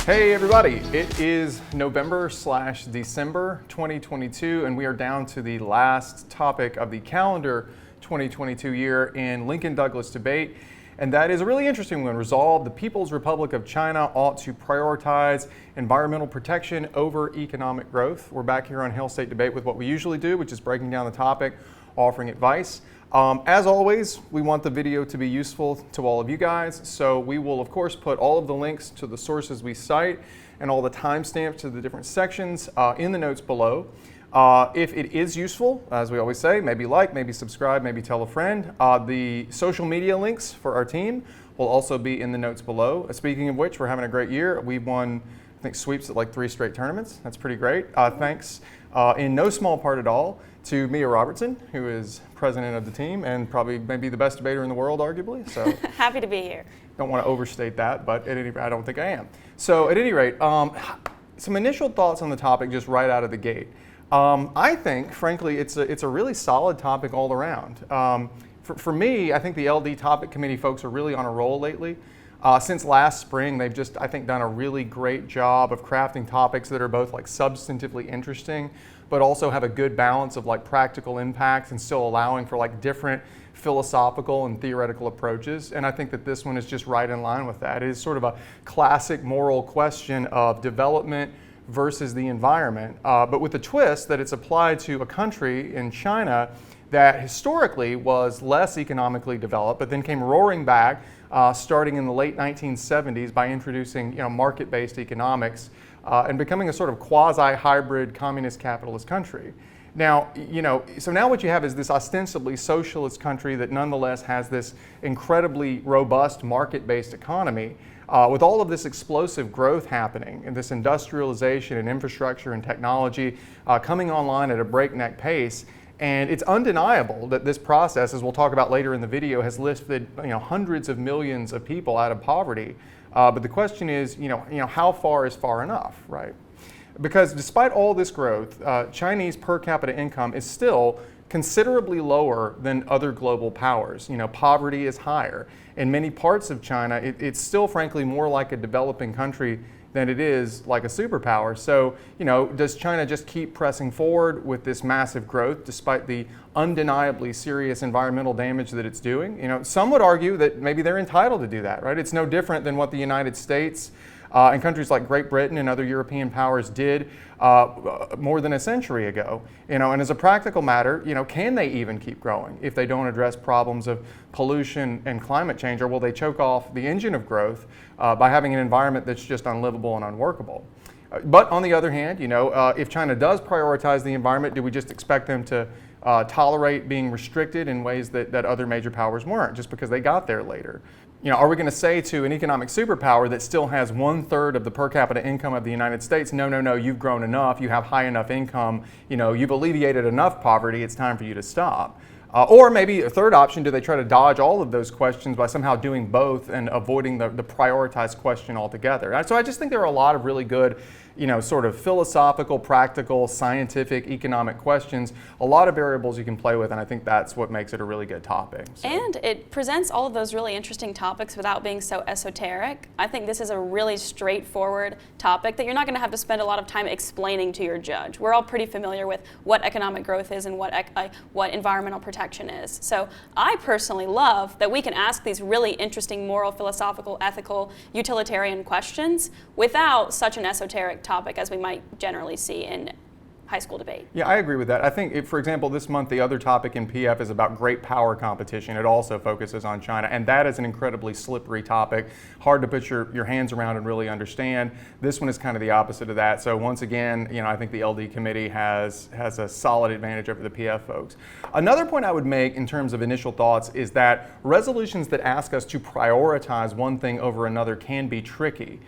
Hey everybody, it is November/December 2022 and we are down to the last topic of the calendar 2022 year in Lincoln-Douglas debate, and that is a really interesting one. Resolve: the People's Republic of China ought to prioritize environmental protection over economic growth. We're back here on Hail State Debate with what we usually do, which is breaking down the topic, offering advice. As always, we want the video to be useful to all of you guys, so we will of course put all of the links to the sources we cite and all the timestamps to the different sections in the notes below. If it is useful, as we always say, maybe like, maybe subscribe, maybe tell a friend. The social media links for our team will also be in the notes below. Speaking of which, we're having a great year. We've won, I think, sweeps at like 3 straight tournaments. That's pretty great. Thanks in no small part at all to Mia Robertson, who is president of the team and probably maybe the best debater in the world, arguably. So happy to be here. Don't want to overstate that, but at any rate, I don't think I am. So at any rate, some initial thoughts on the topic just right out of the gate. I think, frankly, it's a really solid topic all around. For me, I think the LD Topic Committee folks are really on a roll lately. Since last spring, they've just, I think, done a really great job of crafting topics that are both like substantively interesting, but also have a good balance of like practical impact and still allowing for like different philosophical and theoretical approaches. And I think that this one is just right in line with that. It is sort of a classic moral question of development versus the environment, but with the twist that it's applied to a country in China that historically was less economically developed, but then came roaring back starting in the late 1970s by introducing market-based economics and becoming a sort of quasi-hybrid communist capitalist country. Now, so now what you have is this ostensibly socialist country that nonetheless has this incredibly robust market-based economy with all of this explosive growth happening and this industrialization and infrastructure and technology coming online at a breakneck pace. And it's undeniable that this process, as we'll talk about later in the video, has lifted hundreds of millions of people out of poverty. But the question is, how far is far enough, right? Because despite all this growth, Chinese per capita income is still considerably lower than other global powers. Poverty is higher. In many parts of China, it's still, frankly, more like a developing country than it is like a superpower. So, does China just keep pressing forward with this massive growth despite the undeniably serious environmental damage that it's doing? Some would argue that maybe they're entitled to do that, right? It's no different than what the United States and countries like Great Britain and other European powers did more than a century ago. And as a practical matter, can they even keep growing if they don't address problems of pollution and climate change, or will they choke off the engine of growth by having an environment that's just unlivable and unworkable? But on the other hand, if China does prioritize the environment, do we just expect them to tolerate being restricted in ways that other major powers weren't, just because they got there later? Are we going to say to an economic superpower that still has 1/3 of the per capita income of the United States, no, you've grown enough, you have high enough income, you've alleviated enough poverty, it's time for you to stop? Or maybe a third option, do they try to dodge all of those questions by somehow doing both and avoiding the prioritized question altogether? So I just think there are a lot of really good sort of philosophical, practical, scientific, economic questions, a lot of variables you can play with, and I think that's what makes it a really good topic. So. And it presents all of those really interesting topics without being so esoteric. I think this is a really straightforward topic that you're not going to have to spend a lot of time explaining to your judge. We're all pretty familiar with what economic growth is and what environmental protection is. So I personally love that we can ask these really interesting moral, philosophical, ethical, utilitarian questions without such an esoteric topic as we might generally see in high school debate. Yeah, I agree with that. I think, for example, this month the other topic in PF is about great power competition. It also focuses on China, and that is an incredibly slippery topic, hard to put your hands around and really understand. This one is kind of the opposite of that. So once again, I think the LD committee has a solid advantage over the PF folks. Another point I would make in terms of initial thoughts is that resolutions that ask us to prioritize one thing over another can be tricky.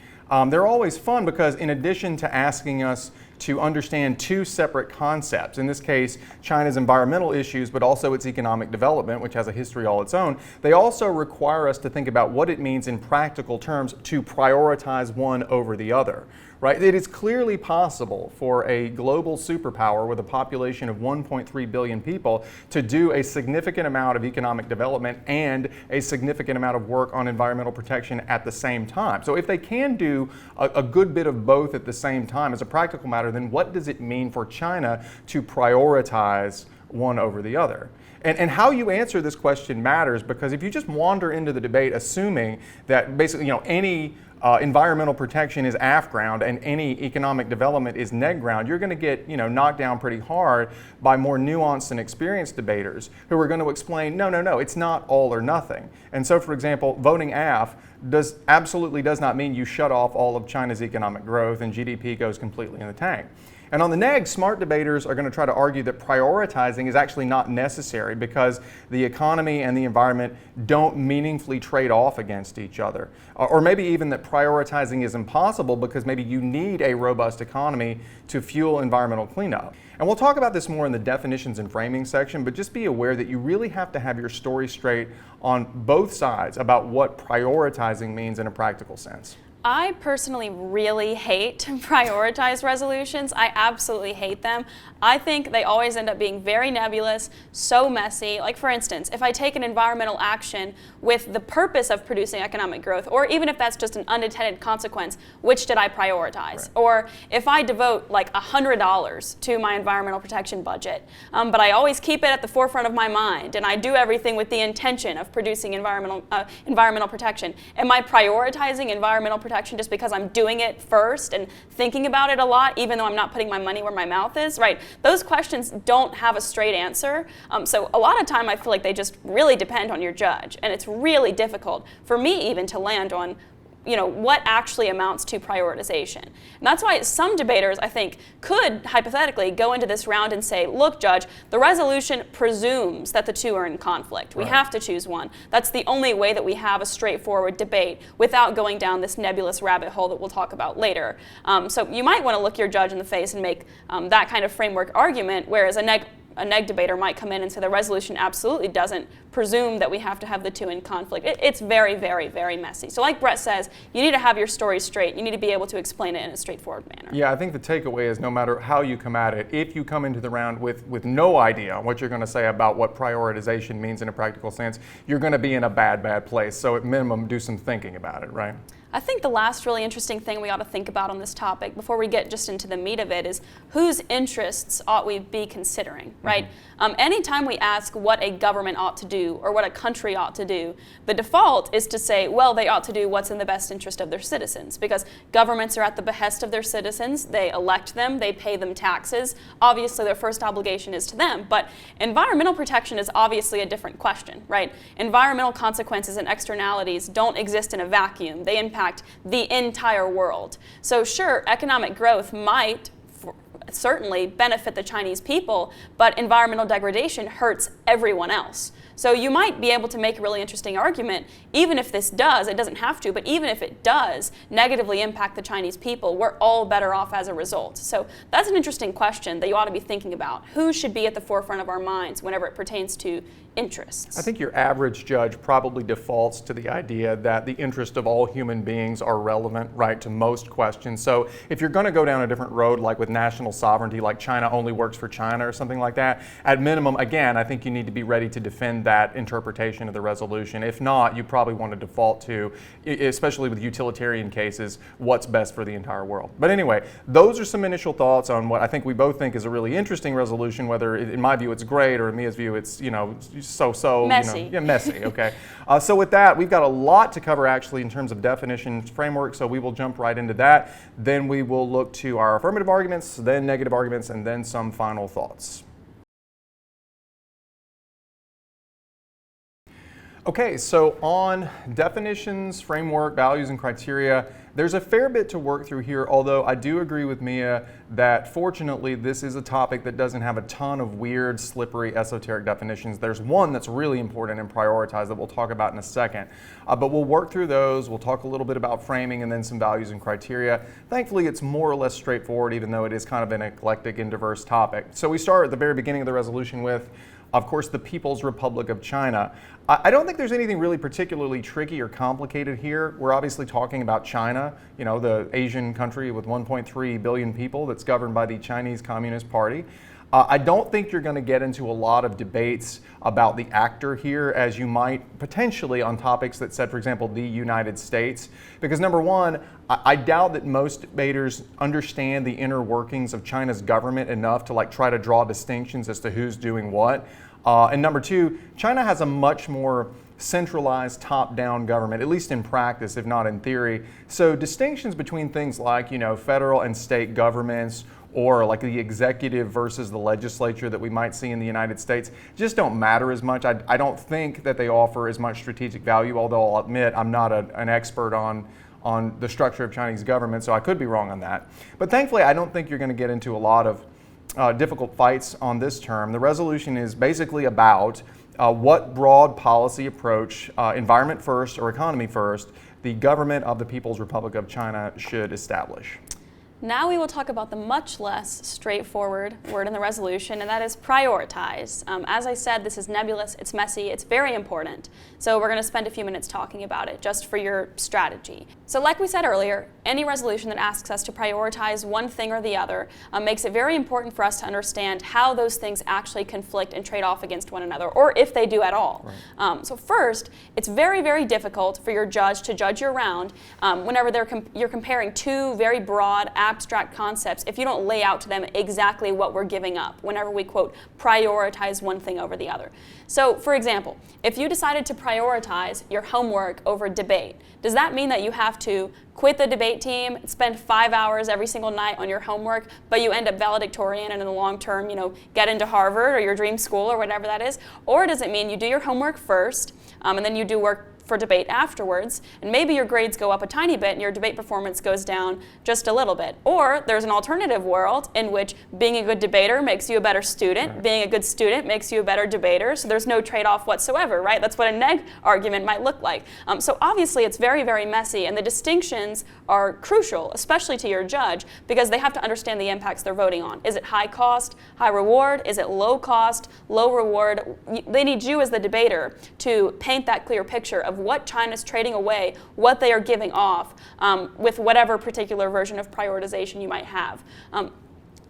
They're always fun because in addition to asking us to understand two separate concepts, in this case, China's environmental issues, but also its economic development, which has a history all its own, they also require us to think about what it means in practical terms to prioritize one over the other, right? It is clearly possible for a global superpower with a population of 1.3 billion people to do a significant amount of economic development and a significant amount of work on environmental protection at the same time. So if they can do a good bit of both at the same time as a practical matter, then what does it mean for China to prioritize one over the other? And how you answer this question matters, because if you just wander into the debate assuming that basically any environmental protection is aft ground and any economic development is neg ground, you're going to get knocked down pretty hard by more nuanced and experienced debaters who are going to explain, no, it's not all or nothing. And so, for example, voting aft absolutely does not mean you shut off all of China's economic growth and GDP goes completely in the tank. And on the neg, smart debaters are going to try to argue that prioritizing is actually not necessary because the economy and the environment don't meaningfully trade off against each other. Or maybe even that prioritizing is impossible because maybe you need a robust economy to fuel environmental cleanup. And we'll talk about this more in the definitions and framing section, but just be aware that you really have to have your story straight on both sides about what prioritizing means in a practical sense. I personally really hate prioritized resolutions. I absolutely hate them. I think they always end up being very nebulous, so messy. Like, for instance, if I take an environmental action with the purpose of producing economic growth, or even if that's just an unintended consequence, which did I prioritize? Right. Or if I devote like $100 to my environmental protection budget, but I always keep it at the forefront of my mind, and I do everything with the intention of producing environmental protection, am I prioritizing environmental protection just because I'm doing it first and thinking about it a lot, even though I'm not putting my money where my mouth is, right? Those questions don't have a straight answer. So a lot of time I feel like they just really depend on your judge, and it's really difficult for me even to land on what actually amounts to prioritization. And that's why some debaters, I think, could hypothetically go into this round and say, look, Judge, the resolution presumes that the two are in conflict. We have to choose one. That's the only way that we have a straightforward debate without going down this nebulous rabbit hole that we'll talk about later. So you might want to look your judge in the face and make that kind of framework argument, whereas a neg debater might come in and say the resolution absolutely doesn't presume that we have to have the two in conflict. It's very, very, very messy. So like Brett says, you need to have your story straight. You need to be able to explain it in a straightforward manner. Yeah, I think the takeaway is no matter how you come at it, if you come into the round with no idea what you're going to say about what prioritization means in a practical sense, you're going to be in a bad place. So at minimum, do some thinking about it, right? I think the last really interesting thing we ought to think about on this topic before we get just into the meat of it is whose interests ought we be considering, right? Anytime we ask what a government ought to do or what a country ought to do, the default is to say, well, they ought to do what's in the best interest of their citizens, because governments are at the behest of their citizens. They elect them, they pay them taxes. Obviously, their first obligation is to them, but environmental protection is obviously a different question, right? Environmental consequences and externalities don't exist in a vacuum. They impact the entire world. So sure, economic growth might certainly benefit the Chinese people, but environmental degradation hurts everyone else. So you might be able to make a really interesting argument, even if this does, it doesn't have to, but even if it does negatively impact the Chinese people, we're all better off as a result. So that's an interesting question that you ought to be thinking about. Who should be at the forefront of our minds whenever it pertains to interests? I think your average judge probably defaults to the idea that the interest of all human beings are relevant, right, to most questions. So if you're going to go down a different road, like with national sovereignty, like China only works for China or something like that, at minimum, again, I think you need to be ready to defend that interpretation of the resolution. If not, you probably want to default to, especially with utilitarian cases, what's best for the entire world. But anyway, those are some initial thoughts on what I think we both think is a really interesting resolution, whether in my view it's great or in Mia's view it's, so messy. Messy, okay. So with that, we've got a lot to cover actually in terms of definitions, framework, so we will jump right into that. Then we will look to our affirmative arguments, then negative arguments, and then some final thoughts. Okay, so on definitions, framework, values, and criteria, there's a fair bit to work through here, although I do agree with Mia that fortunately this is a topic that doesn't have a ton of weird, slippery, esoteric definitions. There's one that's really important and prioritized that we'll talk about in a second. But we'll work through those, we'll talk a little bit about framing and then some values and criteria. Thankfully, it's more or less straightforward, even though it is kind of an eclectic and diverse topic. So we start at the very beginning of the resolution with, of course, the People's Republic of China. I don't think there's anything really particularly tricky or complicated here. We're obviously talking about China, the Asian country with 1.3 billion people that's governed by the Chinese Communist Party. I don't think you're going to get into a lot of debates about the actor here, as you might potentially on topics that said, for example, the United States. Because number one, I doubt that most debaters understand the inner workings of China's government enough to try to draw distinctions as to who's doing what. And number two, China has a much more centralized top-down government, at least in practice, if not in theory. So distinctions between things like, federal and state governments, or like the executive versus the legislature that we might see in the United States just don't matter as much. I don't think that they offer as much strategic value, although I'll admit I'm not an expert on the structure of Chinese government, so I could be wrong on that. But thankfully, I don't think you're going to get into a lot of difficult fights on this term. The resolution is basically about what broad policy approach, environment first or economy first, the government of the People's Republic of China should establish. Now we will talk about the much less straightforward word in the resolution, and that is prioritize. As I said, this is nebulous, it's messy, it's very important. So we're going to spend a few minutes talking about it, just for your strategy. So like we said earlier, any resolution that asks us to prioritize one thing or the other makes it very important for us to understand how those things actually conflict and trade off against one another, or if they do at all. Right. So first, it's very, very difficult for your judge to judge your round whenever you're comparing two very broad, abstract concepts if you don't lay out to them exactly what we're giving up whenever we, quote, prioritize one thing over the other. So, for example, if you decided to prioritize your homework over debate, does that mean that you have to quit the debate team, spend 5 hours every single night on your homework, but you end up valedictorian and in the long term, get into Harvard or your dream school or whatever that is? Or does it mean you do your homework first and then you do work for debate afterwards, and maybe your grades go up a tiny bit and your debate performance goes down just a little bit? Or there's an alternative world in which being a good debater makes you a better student, right. Being a good student makes you a better debater, so there's no trade-off whatsoever, right? That's what a neg argument might look like. So obviously it's very, very messy, and the distinctions are crucial, especially to your judge, because they have to understand the impacts they're voting on. Is it high cost, high reward? Is it low cost, low reward? They need you as the debater to paint that clear picture of what China's trading away, what they are giving off, with whatever particular version of prioritization you might have.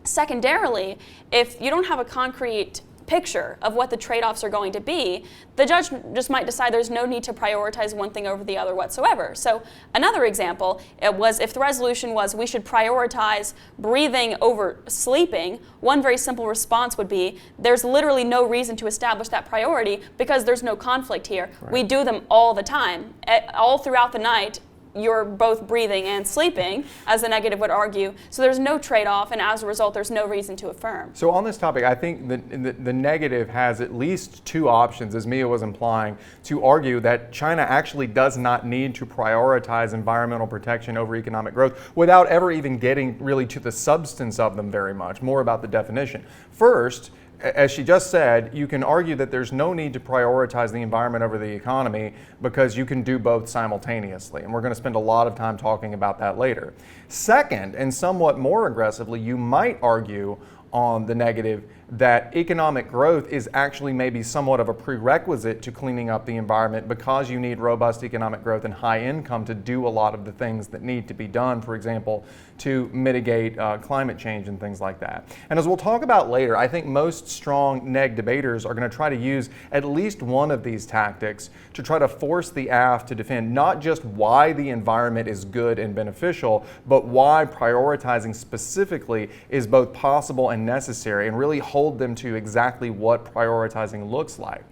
Secondarily, if you don't have a concrete picture of what the trade-offs are going to be, the judge just might decide there's no need to prioritize one thing over the other whatsoever. So another example was if the resolution was we should prioritize breathing over sleeping, one very simple response would be there's literally no reason to establish that priority because there's no conflict here. Right. We do them all the time. All throughout the night, you're both breathing and sleeping, as the negative would argue. So there's no trade-off, and as a result, there's no reason to affirm. So on this topic, I think the negative has at least two options, as Mia was implying, to argue that China actually does not need to prioritize environmental protection over economic growth without ever even getting really to the substance of them very much, more about the definition. First, as she just said, you can argue that there's no need to prioritize the environment over the economy because you can do both simultaneously. And we're going to spend a lot of time talking about that later. Second, and somewhat more aggressively, you might argue on the negative that economic growth is actually maybe somewhat of a prerequisite to cleaning up the environment because you need robust economic growth and high income to do a lot of the things that need to be done, for example, to mitigate climate change and things like that. And as we'll talk about later, I think most strong neg debaters are going to try to use at least one of these tactics to try to force the AF to defend not just why the environment is good and beneficial, but why prioritizing specifically is both possible and necessary, and really hold them to exactly what prioritizing looks like.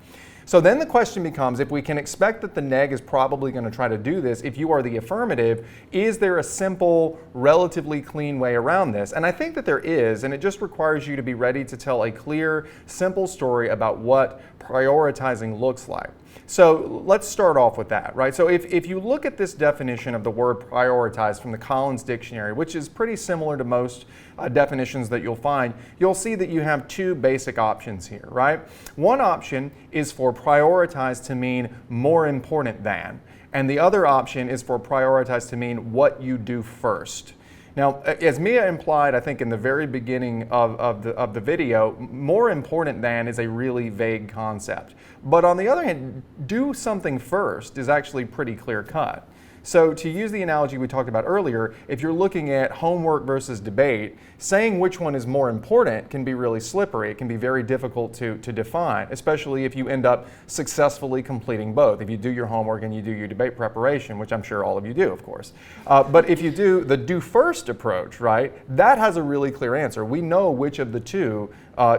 So then the question becomes, if we can expect that the neg is probably going to try to do this, if you are the affirmative, is there a simple, relatively clean way around this? And I think that there is, and it just requires you to be ready to tell a clear, simple story about what prioritizing looks like. So let's start off with that, right? So if you look at this definition of the word prioritize from the Collins Dictionary, which is pretty similar to most definitions that you'll find, you'll see that you have two basic options here, right? One option is for prioritize to mean more important than, and the other option is for prioritize to mean what you do first. Now, as Mia implied, I think in the very beginning of the video, more important than is a really vague concept. But on the other hand, do something first is actually pretty clear cut. So to use the analogy we talked about earlier, if you're looking at homework versus debate, saying which one is more important can be really slippery. It can be very difficult to define, especially if you end up successfully completing both. If you do your homework and you do your debate preparation, which I'm sure all of you do, of course. But if you do the do first approach, right, that has a really clear answer. We know which of the two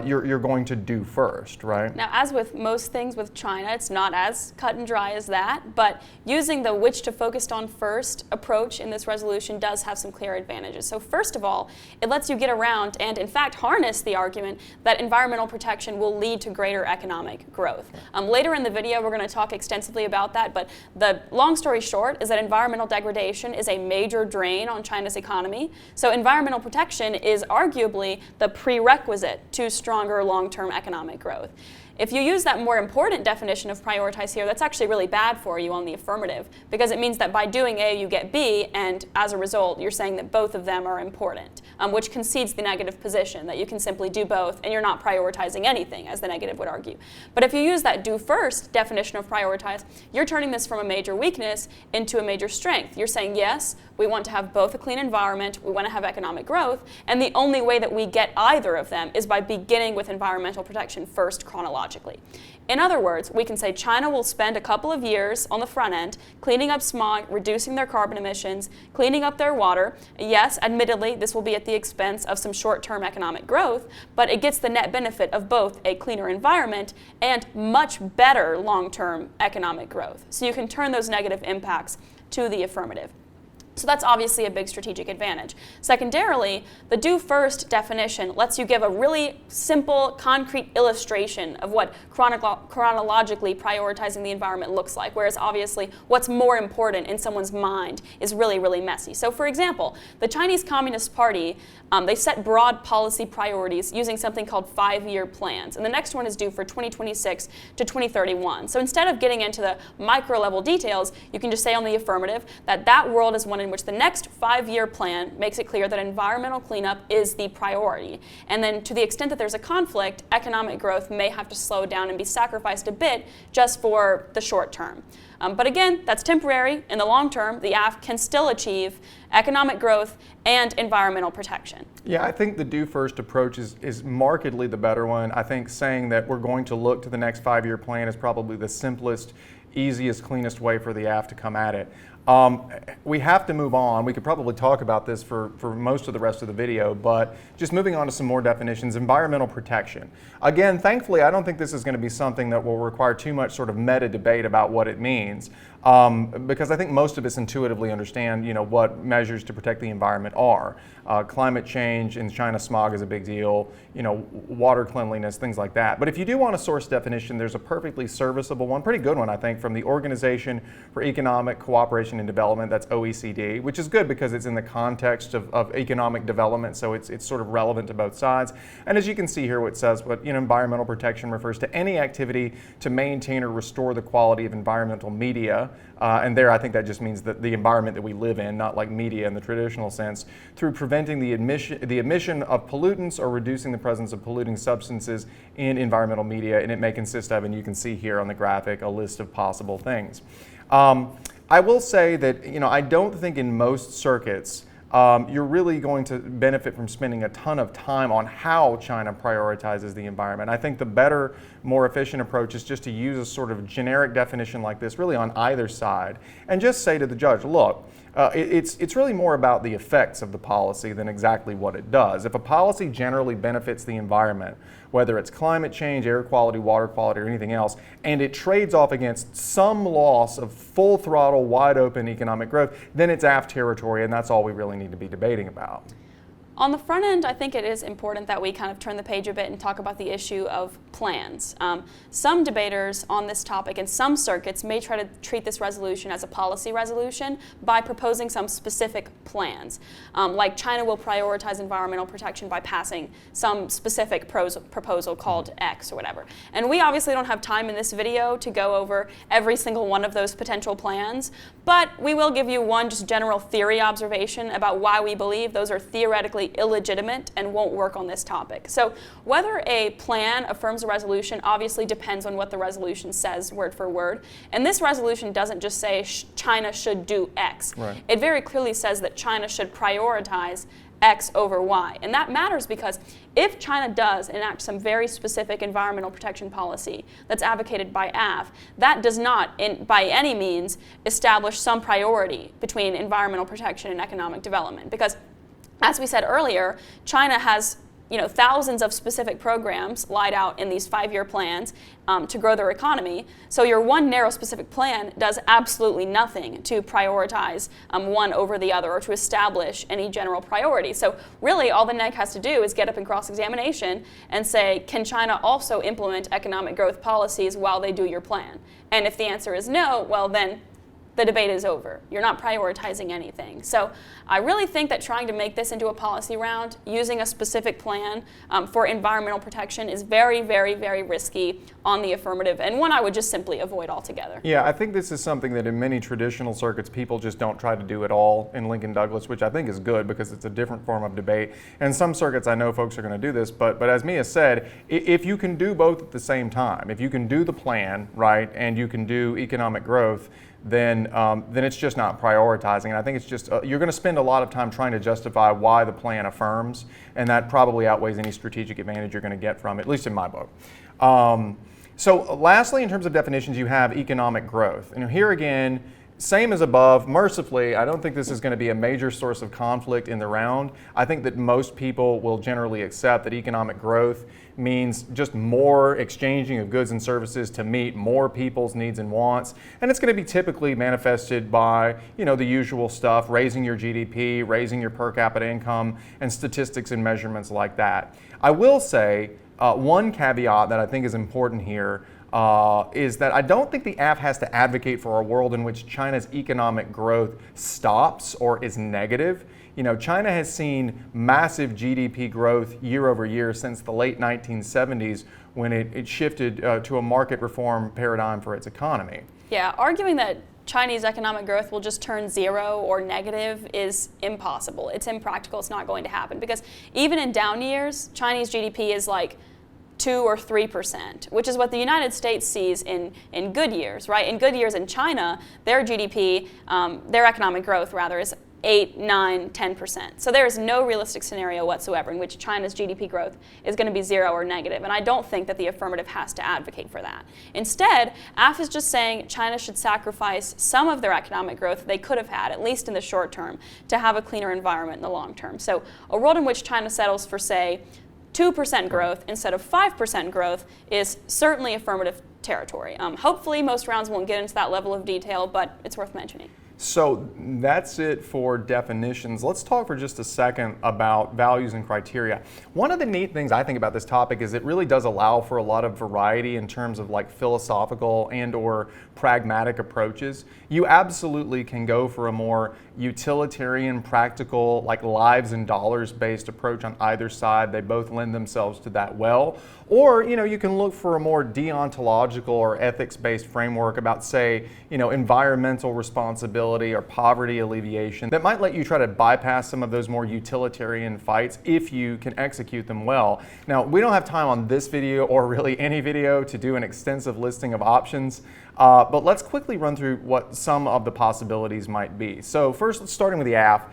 you're going to do first, right? Now, as with most things with China, it's not as cut and dry as that, but using the which to focus on first approach in this resolution does have some clear advantages. So first of all, it lets you get around and in fact harness the argument that environmental protection will lead to greater economic growth. Later in the video, we're going to talk extensively about that, but the long story short is that environmental degradation is a major drain on China's economy. So environmental protection is arguably the prerequisite to stronger long-term economic growth. If you use that more important definition of prioritize here, that's actually really bad for you on the affirmative, because it means that by doing A, you get B, and as a result, you're saying that both of them are important, which concedes the negative position, that you can simply do both, and you're not prioritizing anything, as the negative would argue. But if you use that do first definition of prioritize, you're turning this from a major weakness into a major strength. You're saying, yes, we want to have both a clean environment, we want to have economic growth, and the only way that we get either of them is by beginning with environmental protection first chronologically. In other words, we can say China will spend a couple of years on the front end cleaning up smog, reducing their carbon emissions, cleaning up their water. Yes, admittedly, this will be at the expense of some short-term economic growth, but it gets the net benefit of both a cleaner environment and much better long-term economic growth. So you can turn those negative impacts to the affirmative. So that's obviously a big strategic advantage. Secondarily, the do first definition lets you give a really simple, concrete illustration of what chronologically prioritizing the environment looks like, whereas obviously what's more important in someone's mind is really, really messy. So for example, the Chinese Communist Party, they set broad policy priorities using something called 5-year plans. And the next one is due for 2026 to 2031. So instead of getting into the micro level details, you can just say on the affirmative that that world is one in which the next 5-year plan makes it clear that environmental cleanup is the priority. And then to the extent that there's a conflict, economic growth may have to slow down and be sacrificed a bit just for the short term. But again, that's temporary. In the long term, the AF can still achieve economic growth and environmental protection. Yeah, I think the do first approach is markedly the better one. I think saying that we're going to look to the next 5-year plan is probably the simplest, easiest, cleanest way for the AF to come at it. We have to move on. We could probably talk about this for most of the rest of the video, but just moving on to some more definitions. Environmental protection. Again, thankfully, I don't think this is going to be something that will require too much sort of meta debate about what it means, because I think most of us intuitively understand, what measures to protect the environment are. Climate change, in China, smog is a big deal, water cleanliness, things like that. But if you do want a source definition, there's a perfectly serviceable one, pretty good one, I think, from the Organization for Economic Cooperation and Development, that's OECD, which is good because it's in the context of economic development, so it's sort of relevant to both sides. And as you can see here, what it says, environmental protection refers to any activity to maintain or restore the quality of environmental media, and there I think that just means that the environment that we live in, not like media in the traditional sense, through preventing the emission of pollutants or reducing the presence of polluting substances in environmental media, and it may consist of, and you can see here on the graphic, a list of possible things. I will say that I don't think in most circuits you're really going to benefit from spending a ton of time on how China prioritizes the environment. I think the better, more efficient approach is just to use a sort of generic definition like this really on either side and just say to the judge, look, it's really more about the effects of the policy than exactly what it does. If a policy generally benefits the environment, whether it's climate change, air quality, water quality, or anything else, and it trades off against some loss of full throttle, wide open economic growth, then it's AF territory, and that's all we really need to be debating about. On the front end, I think it is important that we kind of turn the page a bit and talk about the issue of plans. Some debaters on this topic in some circuits may try to treat this resolution as a policy resolution by proposing some specific plans, like China will prioritize environmental protection by passing some specific proposal called X or whatever. And we obviously don't have time in this video to go over every single one of those potential plans, but we will give you one just general theory observation about why we believe those are theoretically illegitimate and won't work on this topic. So whether a plan affirms a resolution obviously depends on what the resolution says word for word. And this resolution doesn't just say China should do X. Right. It very clearly says that China should prioritize X over Y. And that matters because if China does enact some very specific environmental protection policy that's advocated by AF, that does not, by any means, establish some priority between environmental protection and economic development. Because as we said earlier, China has thousands of specific programs laid out in these 5-year plans to grow their economy. So your one narrow specific plan does absolutely nothing to prioritize one over the other or to establish any general priority. So really all the NEC has to do is get up in cross-examination and say, can China also implement economic growth policies while they do your plan? And if the answer is no, well then the debate is over. You're not prioritizing anything. So I really think that trying to make this into a policy round using a specific plan for environmental protection is very, very, very risky on the affirmative, and one I would just simply avoid altogether. Yeah, I think this is something that in many traditional circuits people just don't try to do at all in Lincoln Douglas, which I think is good because it's a different form of debate. And some circuits I know folks are going to do this, but as Mia said, if you can do both at the same time, if you can do the plan, right, and you can do economic growth, then it's just not prioritizing. And I think it's just, you're going to spend a lot of time trying to justify why the plan affirms, and that probably outweighs any strategic advantage you're going to get from it, at least in my book. So lastly, in terms of definitions, you have economic growth. And here again, same as above, mercifully, I don't think this is going to be a major source of conflict in the round. I think that most people will generally accept that economic growth means just more exchanging of goods and services to meet more people's needs and wants. And it's going to be typically manifested by, the usual stuff, raising your GDP, raising your per capita income, and statistics and measurements like that. I will say one caveat that I think is important here is that I don't think the AF has to advocate for a world in which China's economic growth stops or is negative. China has seen massive GDP growth year over year since the late 1970s when it shifted to a market reform paradigm for its economy. Yeah, arguing that Chinese economic growth will just turn zero or negative is impossible. It's impractical. It's not going to happen because even in down years, Chinese GDP is like 2 or 3%, which is what the United States sees in good years, right? In good years in China, their GDP, their economic growth rather, is 8, 9, 10%. So there is no realistic scenario whatsoever in which China's GDP growth is going to be zero or negative, and I don't think that the affirmative has to advocate for that. Instead, AF is just saying China should sacrifice some of their economic growth they could have had, at least in the short term, to have a cleaner environment in the long term. So a world in which China settles for, say, 2% growth instead of 5% growth is certainly affirmative territory. Hopefully most rounds won't get into that level of detail, but it's worth mentioning. So that's it for definitions. Let's talk for just a second about values and criteria. One of the neat things I think about this topic is it really does allow for a lot of variety in terms of like philosophical and or pragmatic approaches. You absolutely can go for a more utilitarian, practical, like lives and dollars based approach on either side. They both lend themselves to that well. Or, you can look for a more deontological or ethics-based framework about, say, environmental responsibility or poverty alleviation that might let you try to bypass some of those more utilitarian fights if you can execute them well. Now, we don't have time on this video or really any video to do an extensive listing of options, but let's quickly run through what some of the possibilities might be. So first, starting with the AF.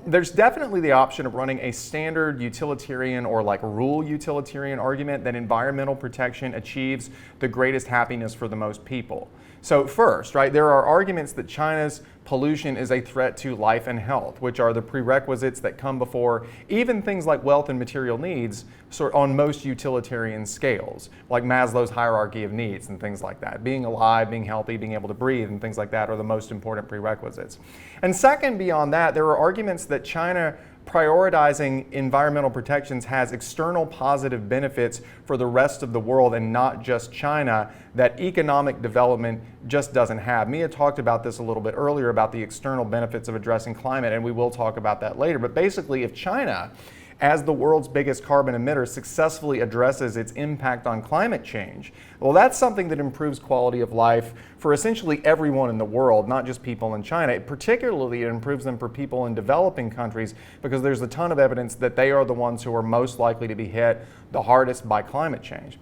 There's definitely the option of running a standard utilitarian or like rule utilitarian argument that environmental protection achieves the greatest happiness for the most people. So first, right, there are arguments that China's pollution is a threat to life and health, which are the prerequisites that come before even things like wealth and material needs on most utilitarian scales, like Maslow's hierarchy of needs and things like that. Being alive, being healthy, being able to breathe and things like that are the most important prerequisites. And second, beyond that, there are arguments that China prioritizing environmental protections has external positive benefits for the rest of the world and not just China that economic development just doesn't have. Mia talked about this a little bit earlier about the external benefits of addressing climate, and we will talk about that later. But basically, if China, as the world's biggest carbon emitter, successfully addresses its impact on climate change, well, that's something that improves quality of life for essentially everyone in the world, not just people in China. Particularly, it improves them for people in developing countries because there's a ton of evidence that they are the ones who are most likely to be hit the hardest by climate change.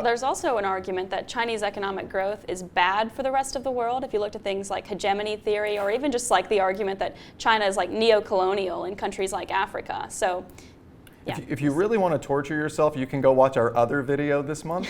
There's also an argument that Chinese economic growth is bad for the rest of the world. If you looked at things like hegemony theory, or even just like the argument that China is like neo-colonial in countries like Africa. So, yeah. If you really want to torture yourself, you can go watch our other video this month,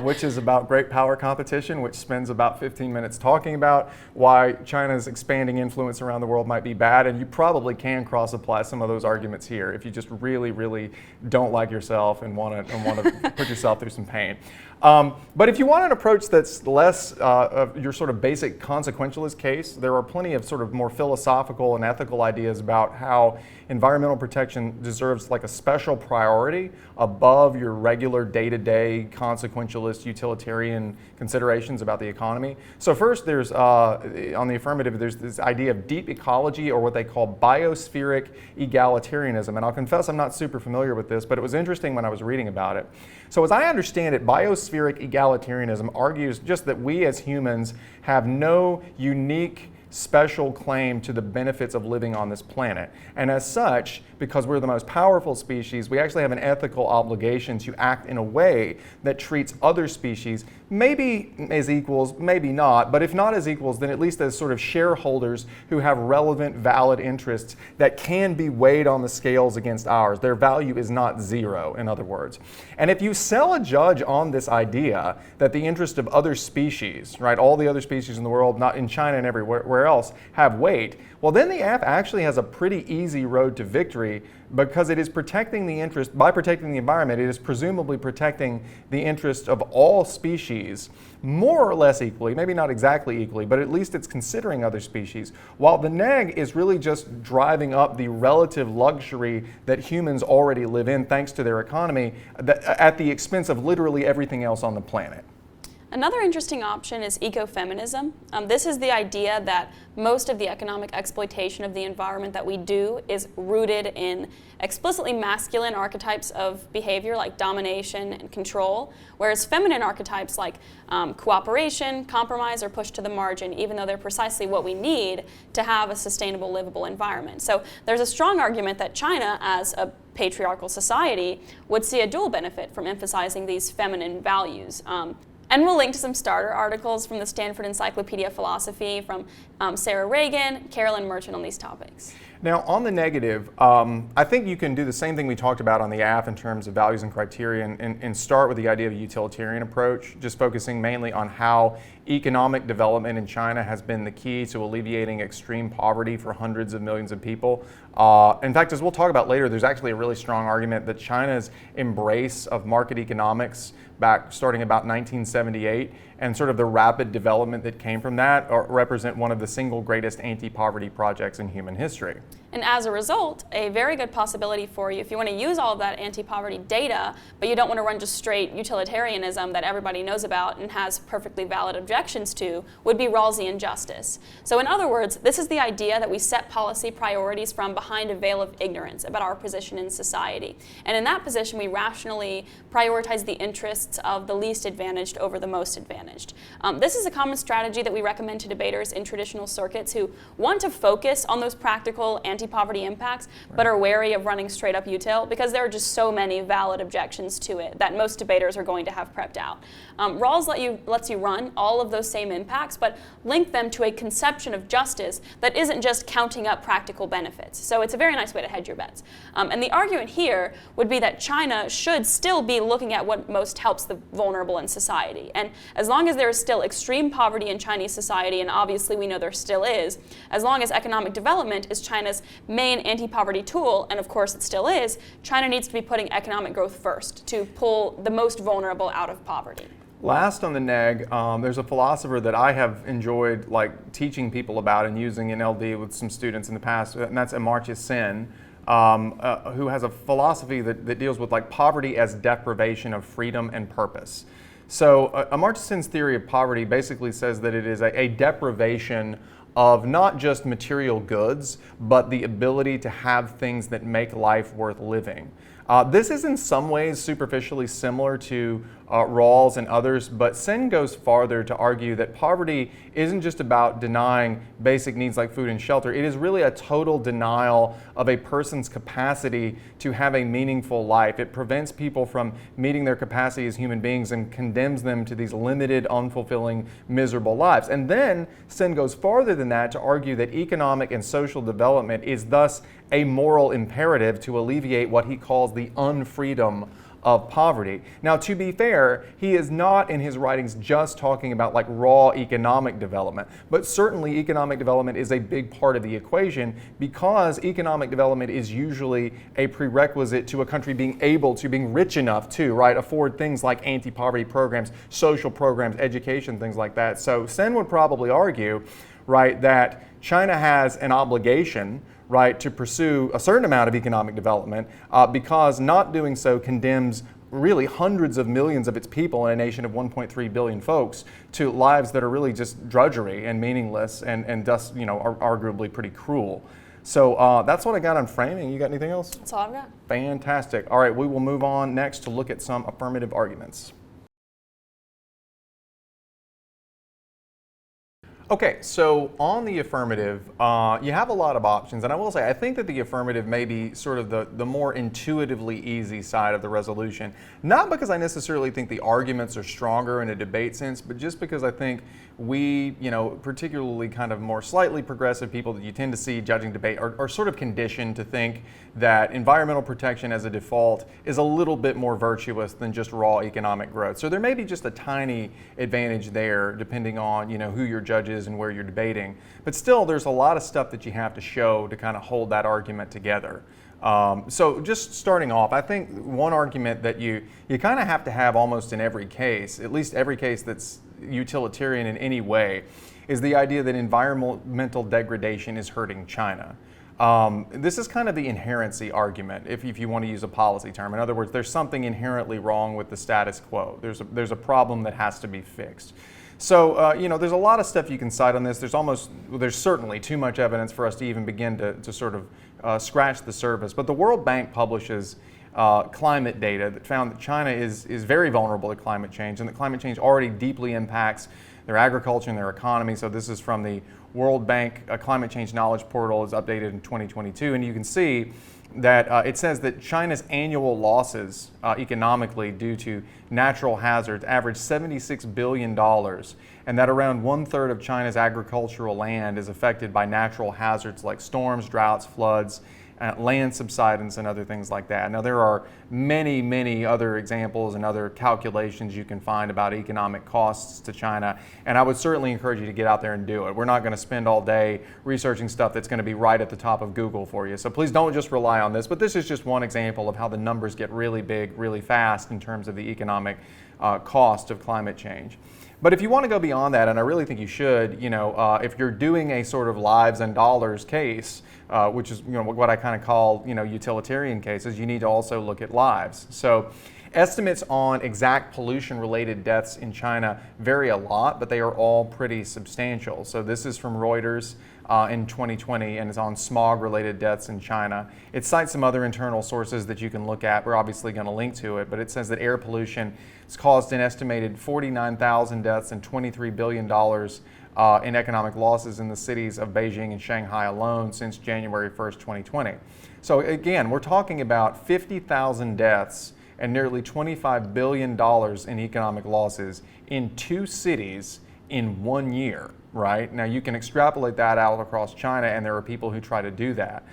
which is about great power competition, which spends about 15 minutes talking about why China's expanding influence around the world might be bad. And you probably can cross-apply some of those arguments here if you just really, really don't like yourself and want to put yourself through some pain. But if you want an approach that's less of your sort of basic consequentialist case, there are plenty of sort of more philosophical and ethical ideas about how environmental protection deserves like a special priority above your regular day-to-day consequentialist utilitarian considerations about the economy. So first, there's on the affirmative, there's this idea of deep ecology, or what they call biospheric egalitarianism. And I'll confess I'm not super familiar with this, but it was interesting when I was reading about it. So as I understand it, biospheric egalitarianism argues just that we as humans have no unique special claim to the benefits of living on this planet. And as such, because we're the most powerful species, we actually have an ethical obligation to act in a way that treats other species maybe as equals, maybe not, but if not as equals, then at least as sort of shareholders who have relevant, valid interests that can be weighed on the scales against ours. Their value is not zero, in other words. And if you sell a judge on this idea that the interest of other species, right, all the other species in the world, not in China and everywhere else, have weight, well, then the app actually has a pretty easy road to victory because it is protecting the interest, by protecting the environment, it is presumably protecting the interest of all species more or less equally, maybe not exactly equally, but at least it's considering other species, while the neg is really just driving up the relative luxury that humans already live in thanks to their economy at the expense of literally everything else on the planet. Another interesting option is ecofeminism. This is the idea that most of the economic exploitation of the environment that we do is rooted in explicitly masculine archetypes of behavior like domination and control, whereas feminine archetypes like cooperation, compromise are pushed to the margin, even though they're precisely what we need to have a sustainable, livable environment. So there's a strong argument that China, as a patriarchal society, would see a dual benefit from emphasizing these feminine values. And we'll link to some starter articles from the Stanford Encyclopedia of Philosophy from Sarah Reagan, Carolyn Merchant on these topics. Now, on the negative, I think you can do the same thing we talked about on the app in terms of values and criteria and start with the idea of a utilitarian approach, just focusing mainly on how economic development in China has been the key to alleviating extreme poverty for hundreds of millions of people. In fact, as we'll talk about later, there's actually a really strong argument that China's embrace of market economics back starting about 1978 and sort of the rapid development that came from that represent one of the single greatest anti-poverty projects in human history. And as a result, a very good possibility for you, if you want to use all of that anti-poverty data, but you don't want to run just straight utilitarianism that everybody knows about and has perfectly valid objections to, would be Rawlsian justice. So in other words, this is the idea that we set policy priorities from behind a veil of ignorance about our position in society. And in that position, we rationally prioritize the interests of the least advantaged over the most advantaged. This is a common strategy that we recommend to debaters in traditional circuits who want to focus on those practical anti-poverty impacts, but are wary of running straight up util because there are just so many valid objections to it that most debaters are going to have prepped out. Rawls lets you run all of those same impacts, but link them to a conception of justice that isn't just counting up practical benefits. So it's a very nice way to hedge your bets. And the argument here would be that China should still be looking at what most helps the vulnerable in society. And as long as there is still extreme poverty in Chinese society, and obviously we know there still is, as long as economic development is China's main anti-poverty tool, and of course it still is, China needs to be putting economic growth first to pull the most vulnerable out of poverty. Last on the neg, there's a philosopher that I have enjoyed teaching people about and using in LD with some students in the past, and that's Amartya Sen. who has a philosophy that deals with like poverty as deprivation of freedom and purpose. So Amartya Sen's theory of poverty basically says that it is a deprivation of not just material goods, but the ability to have things that make life worth living. This is in some ways superficially similar to Rawls and others, but Sen goes farther to argue that poverty isn't just about denying basic needs like food and shelter. It is really a total denial of a person's capacity to have a meaningful life. It prevents people from meeting their capacity as human beings and condemns them to these limited, unfulfilling, miserable lives. And then Sen goes farther than that to argue that economic and social development is thus a moral imperative to alleviate what he calls the unfreedom of poverty. Now, to be fair, he is not in his writings just talking about like raw economic development, but certainly economic development is a big part of the equation because economic development is usually a prerequisite to a country being rich enough to, right, afford things like anti-poverty programs, social programs, education, things like that. So Sen would probably argue, right, that China has an obligation, right, to pursue a certain amount of economic development because not doing so condemns really hundreds of millions of its people in a nation of 1.3 billion folks to lives that are really just drudgery and meaningless and thus, you know, are arguably pretty cruel. So that's what I got on framing. You got anything else? That's all I've got. Fantastic. All right, we will move on next to look at some affirmative arguments. Okay, so on the affirmative, you have a lot of options, and I will say I think that the affirmative may be sort of the more intuitively easy side of the resolution. Not because I necessarily think the arguments are stronger in a debate sense, but just because I think we, you know, particularly kind of more slightly progressive people that you tend to see judging debate are sort of conditioned to think that environmental protection as a default is a little bit more virtuous than just raw economic growth. So there may be just a tiny advantage there depending on, you know, who your judge is and where you're debating. But still, there's a lot of stuff that you have to show to kind of hold that argument together. So just starting off, I think one argument that you kind of have to have almost in every case, at least every case that's utilitarian in any way, is the idea that environmental degradation is hurting China. This is kind of the inherency argument, if you want to use a policy term. In other words, there's something inherently wrong with the status quo. There's a problem that has to be fixed. So, you know, there's a lot of stuff you can cite on this. There's certainly too much evidence for us to even begin to sort of scratch the surface. But the World Bank publishes climate data that found that China is very vulnerable to climate change, and that climate change already deeply impacts their agriculture and their economy. So this is from the World Bank Climate Change Knowledge Portal, is updated in 2022, and you can see that it says that China's annual losses economically due to natural hazards average $76 billion, and that around 1/3 of China's agricultural land is affected by natural hazards like storms, droughts, floods, land subsidence, and other things like that. Now, there are many, many other examples and other calculations you can find about economic costs to China, and I would certainly encourage you to get out there and do it. We're not going to spend all day researching stuff that's going to be right at the top of Google for you, so please don't just rely on this, but this is just one example of how the numbers get really big, really fast in terms of the economic cost of climate change. But if you want to go beyond that, and I really think you should, you know, if you're doing a sort of lives and dollars case, which is, you know, what I kind of call, you know, utilitarian cases, you need to also look at lives. So estimates on exact pollution-related deaths in China vary a lot, but they are all pretty substantial. So this is from Reuters in 2020, and it's on smog-related deaths in China. It cites some other internal sources that you can look at. We're obviously going to link to it, but it says that air pollution has caused an estimated 49,000 deaths and $23 billion in economic losses in the cities of Beijing and Shanghai alone since January 1st, 2020. So again, we're talking about 50,000 deaths and nearly $25 billion in economic losses in 2 cities in 1 year, right? Now you can extrapolate that out across China, and there are people who try to do that.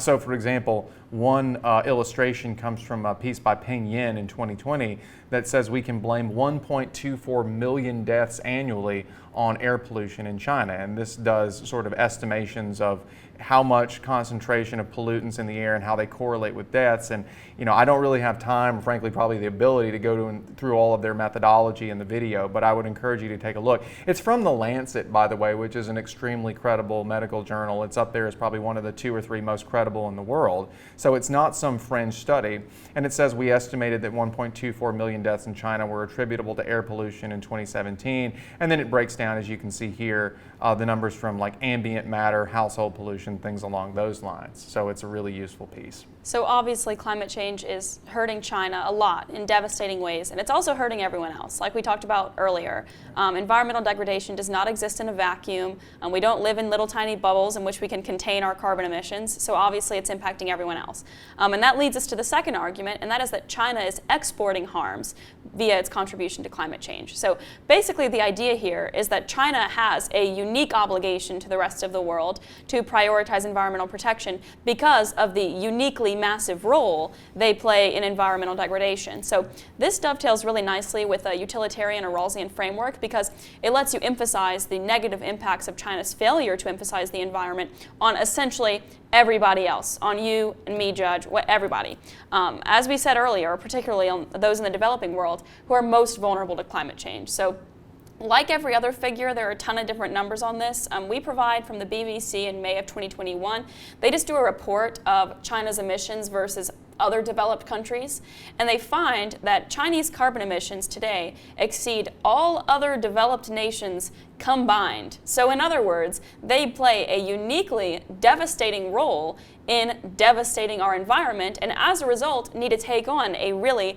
So for example, one illustration comes from a piece by Peng Yin in 2020 that says we can blame 1.24 million deaths annually on air pollution in China. And this does sort of estimations of how much concentration of pollutants in the air and how they correlate with deaths. And, you know, I don't really have time, frankly, probably the ability to go through all of their methodology in the video, but I would encourage you to take a look. It's from The Lancet, by the way, which is an extremely credible medical journal. It's up there as probably one of the 2 or 3 most credible in the world. So it's not some fringe study. And it says we estimated that 1.24 million deaths in China were attributable to air pollution in 2017. And then it breaks down, as you can see here, the numbers from like ambient matter, household pollution, things along those lines. So it's a really useful piece. So obviously climate change is hurting China a lot in devastating ways, and it's also hurting everyone else. Like we talked about earlier, environmental degradation does not exist in a vacuum. We don't live in little tiny bubbles in which we can contain our carbon emissions, so obviously it's impacting everyone else. And that leads us to the second argument, and that is that China is exporting harms via its contribution to climate change. So basically the idea here is that China has a unique obligation to the rest of the world to prioritize environmental protection because of the uniquely massive role they play in environmental degradation. So this dovetails really nicely with a utilitarian or Rawlsian framework because it lets you emphasize the negative impacts of China's failure to emphasize the environment on essentially everybody else, on you and me, Judge, everybody. As we said earlier, particularly on those in the developing world who are most vulnerable to climate change. So like every other figure, there are a ton of different numbers on this. We provide from the BBC in May of 2021. They just do a report of China's emissions versus other developed countries, and they find that Chinese carbon emissions today exceed all other developed nations combined. So in other words, they play a uniquely devastating role in devastating our environment, and as a result need to take on a really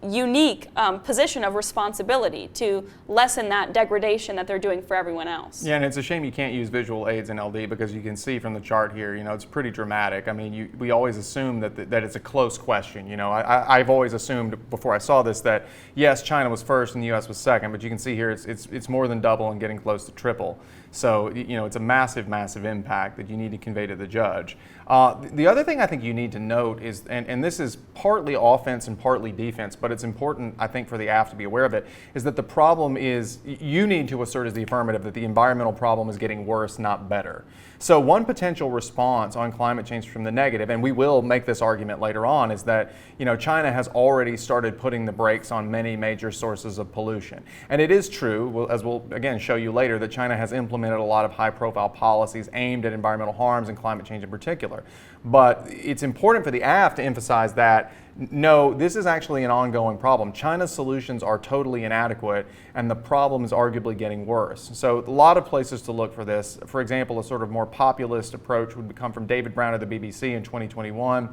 unique position of responsibility to lessen that degradation that they're doing for everyone else. Yeah, and it's a shame you can't use visual aids in LD because you can see from the chart here, it's pretty dramatic. I mean, we always assume that it's a close question. I've always assumed before I saw this that yes, China was first and the U.S. was second, but you can see here it's more than double and getting close to triple. So, it's a massive, massive impact that you need to convey to the judge. The other thing I think you need to note is, and this is partly offense and partly defense, but it's important, I think, for the AF to be aware of it, is that the problem is, you need to assert as the affirmative that the environmental problem is getting worse, not better. So one potential response on climate change from the negative, and we will make this argument later on, is that China has already started putting the brakes on many major sources of pollution. And it is true, as we'll again show you later, that China has implemented a lot of high-profile policies aimed at environmental harms and climate change in particular. But it's important for the AF to emphasize that no, this is actually an ongoing problem. China's solutions are totally inadequate, and the problem is arguably getting worse. So a lot of places to look for this. For example, a sort of more populist approach would come from David Brown of the BBC in 2021.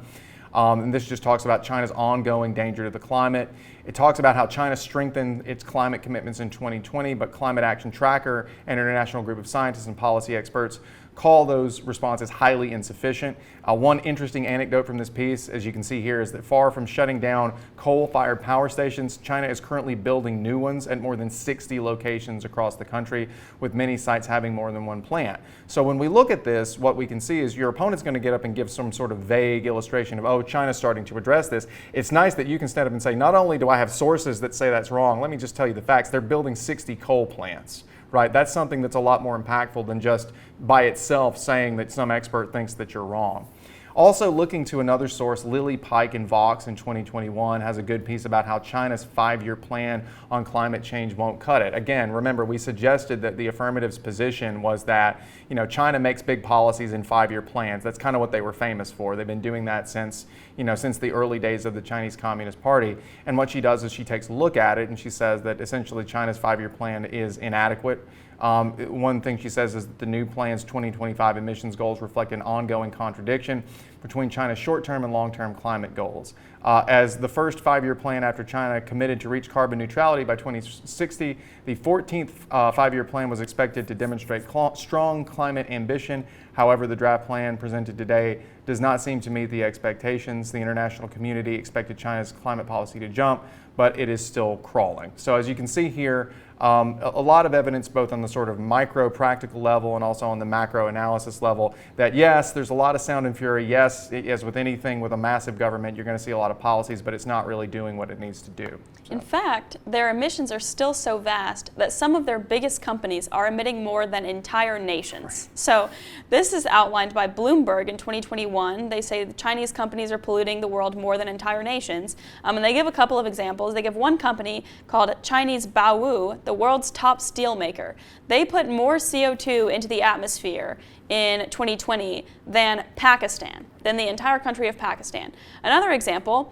And this just talks about China's ongoing danger to the climate. It talks about how China strengthened its climate commitments in 2020, but Climate Action Tracker, an international group of scientists and policy experts, call those responses highly insufficient. One interesting anecdote from this piece, as you can see here, is that far from shutting down coal-fired power stations, China is currently building new ones at more than 60 locations across the country, with many sites having more than one plant. So when we look at this, what we can see is your opponent's going to get up and give some sort of vague illustration of, oh, China's starting to address this. It's nice that you can stand up and say, not only do I have sources that say that's wrong, let me just tell you the facts. They're building 60 coal plants. Right, that's something that's a lot more impactful than just by itself saying that some expert thinks that you're wrong. Also, looking to another source, Lilly, Pike, and Vox in 2021 has a good piece about how China's 5-year plan on climate change won't cut it. Again, remember, we suggested that the affirmative's position was that China makes big policies in 5-year plans. That's kind of what they were famous for. They've been doing that since the early days of the Chinese Communist Party. And what she does is she takes a look at it and she says that essentially China's 5-year plan is inadequate. One thing she says is that the new plan's 2025 emissions goals reflect an ongoing contradiction between China's short-term and long-term climate goals. As the first 5-year plan after China committed to reach carbon neutrality by 2060, the 14th 5-year plan was expected to demonstrate strong climate ambition. However, the draft plan presented today does not seem to meet the expectations. The international community expected China's climate policy to jump, but it is still crawling. So as you can see here, a lot of evidence both on the sort of micro practical level and also on the macro analysis level that yes, there's a lot of sound and fury. Yes, as with anything with a massive government, you're going to see a lot of policies, but it's not really doing what it needs to do. So. In fact, their emissions are still so vast that some of their biggest companies are emitting more than entire nations. Right. So this is outlined by Bloomberg in 2021. They say the Chinese companies are polluting the world more than entire nations. And they give a couple of examples. They give one company called Chinese Baowu, the world's top steel maker, they put more CO2 into the atmosphere in 2020 than Pakistan, than the entire country of Pakistan. Another example,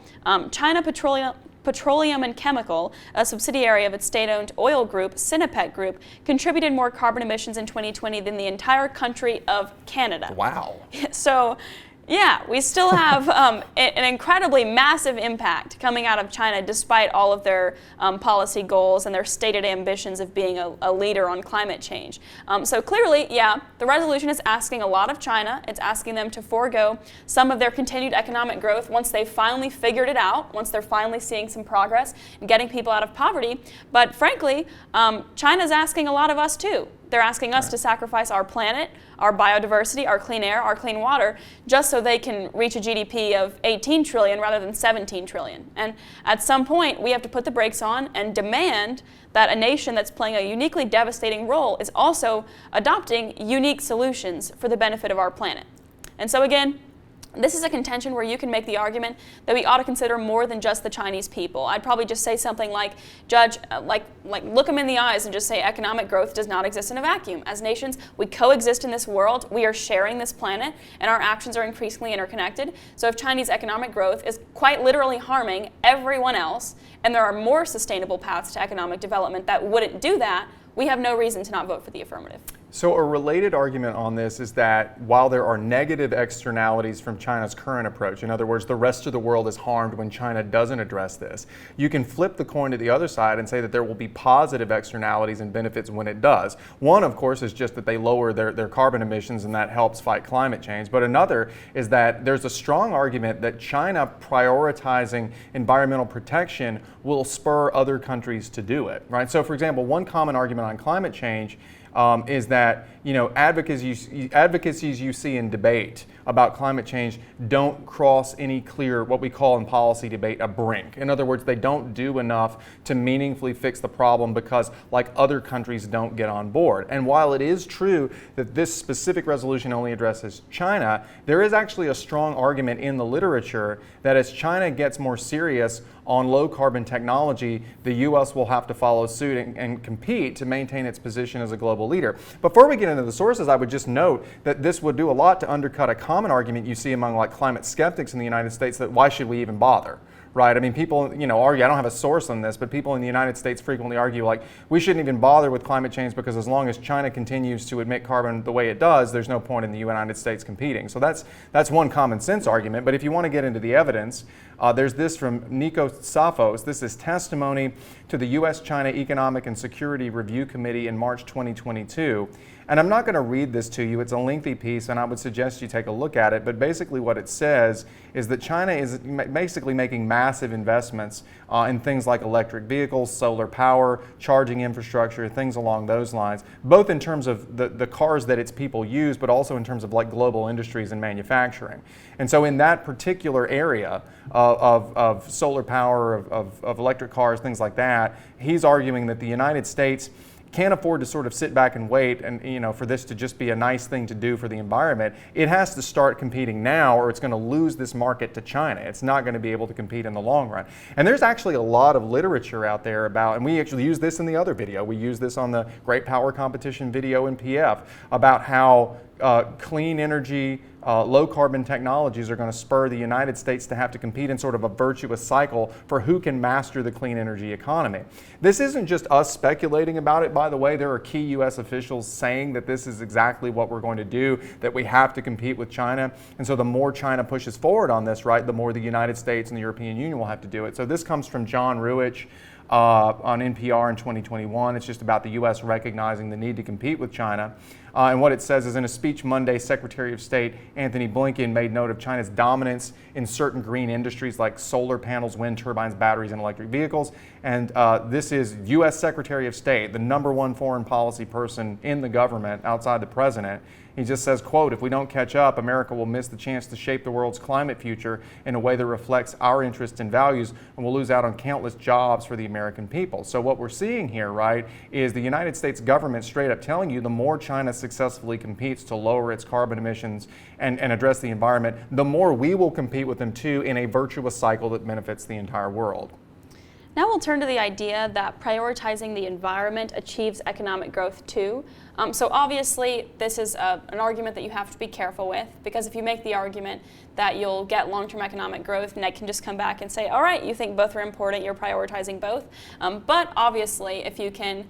China Petroleum and Chemical, a subsidiary of its state-owned oil group, Sinopec Group, contributed more carbon emissions in 2020 than the entire country of Canada. Wow. So, yeah, we still have an incredibly massive impact coming out of China despite all of their policy goals and their stated ambitions of being a leader on climate change. So clearly, yeah, the resolution is asking a lot of China. It's asking them to forego some of their continued economic growth once they've finally figured it out, once they're finally seeing some progress in getting people out of poverty. But frankly, China's asking a lot of us too. They're asking us to sacrifice our planet, our biodiversity, our clean air, our clean water, just so they can reach a GDP of 18 trillion rather than 17 trillion. And at some point, we have to put the brakes on and demand that a nation that's playing a uniquely devastating role is also adopting unique solutions for the benefit of our planet. And so again, this is a contention where you can make the argument that we ought to consider more than just the Chinese people. I'd probably just say something like, Judge, look them in the eyes and just say economic growth does not exist in a vacuum. As nations, we coexist in this world, we are sharing this planet, and our actions are increasingly interconnected. So if Chinese economic growth is quite literally harming everyone else, and there are more sustainable paths to economic development that wouldn't do that, we have no reason to not vote for the affirmative. So a related argument on this is that while there are negative externalities from China's current approach, in other words, the rest of the world is harmed when China doesn't address this, you can flip the coin to the other side and say that there will be positive externalities and benefits when it does. One, of course, is just that they lower their carbon emissions and that helps fight climate change. But another is that there's a strong argument that China prioritizing environmental protection will spur other countries to do it, right? So for example, one common argument on climate change is that advocacies you see in debate about climate change don't cross any clear, what we call in policy debate, a brink. In other words, they don't do enough to meaningfully fix the problem because, like, other countries don't get on board. And while it is true that this specific resolution only addresses China, there is actually a strong argument in the literature that as China gets more serious on low carbon technology, the U.S. will have to follow suit and compete to maintain its position as a global leader. Before we get into the sources, I would just note that this would do a lot to undercut a common argument you see among climate skeptics in the United States that why should we even bother? Right? I mean, people, argue, I don't have a source on this, but people in the United States frequently argue we shouldn't even bother with climate change because as long as China continues to emit carbon the way it does, there's no point in the United States competing. So that's one common sense argument. But if you want to get into the evidence, there's this from Nikos Safos. This is testimony to the U.S.-China Economic and Security Review Committee in March 2022. And I'm not going to read this to you. It's a lengthy piece, and I would suggest you take a look at it. But basically what it says is that China is basically making massive investments in things like electric vehicles, solar power, charging infrastructure, things along those lines, both in terms of the cars that its people use, but also in terms of global industries and manufacturing. And so in that particular area of solar power, of electric cars, things like that, he's arguing that the United States can't afford to sort of sit back and wait and for this to just be a nice thing to do for the environment. It has to start competing now or it's going to lose this market to China. It's not going to be able to compete in the long run. And there's actually a lot of literature out there about, and we actually use this in the other video, we use this on the Great Power Competition video in PF, about how clean energy, low carbon technologies are going to spur the United States to have to compete in sort of a virtuous cycle for who can master the clean energy economy. This isn't just us speculating about it, by the way. There are key U.S. officials saying that this is exactly what we're going to do, that we have to compete with China. And so the more China pushes forward on this, right, the more the United States and the European Union will have to do it. So this comes from John Ruich on NPR in 2021. It's just about the U.S. recognizing the need to compete with China. And what it says is, in a speech Monday, Secretary of State Anthony Blinken made note of China's dominance in certain green industries like solar panels, wind turbines, batteries, and electric vehicles. And this is U.S. Secretary of State, the #1 foreign policy person in the government outside the president. He just says, quote, "If we don't catch up, America will miss the chance to shape the world's climate future in a way that reflects our interests and values, and we'll lose out on countless jobs for the American people." So what we're seeing here, right, is the United States government straight up telling you the more China successfully competes to lower its carbon emissions and address the environment, the more we will compete with them too in a virtuous cycle that benefits the entire world. Now we'll turn to the idea that prioritizing the environment achieves economic growth too. So obviously this is an argument that you have to be careful with, because if you make the argument that you'll get long-term economic growth, Ned can just come back and say, all right, you think both are important, you're prioritizing both. But obviously if you can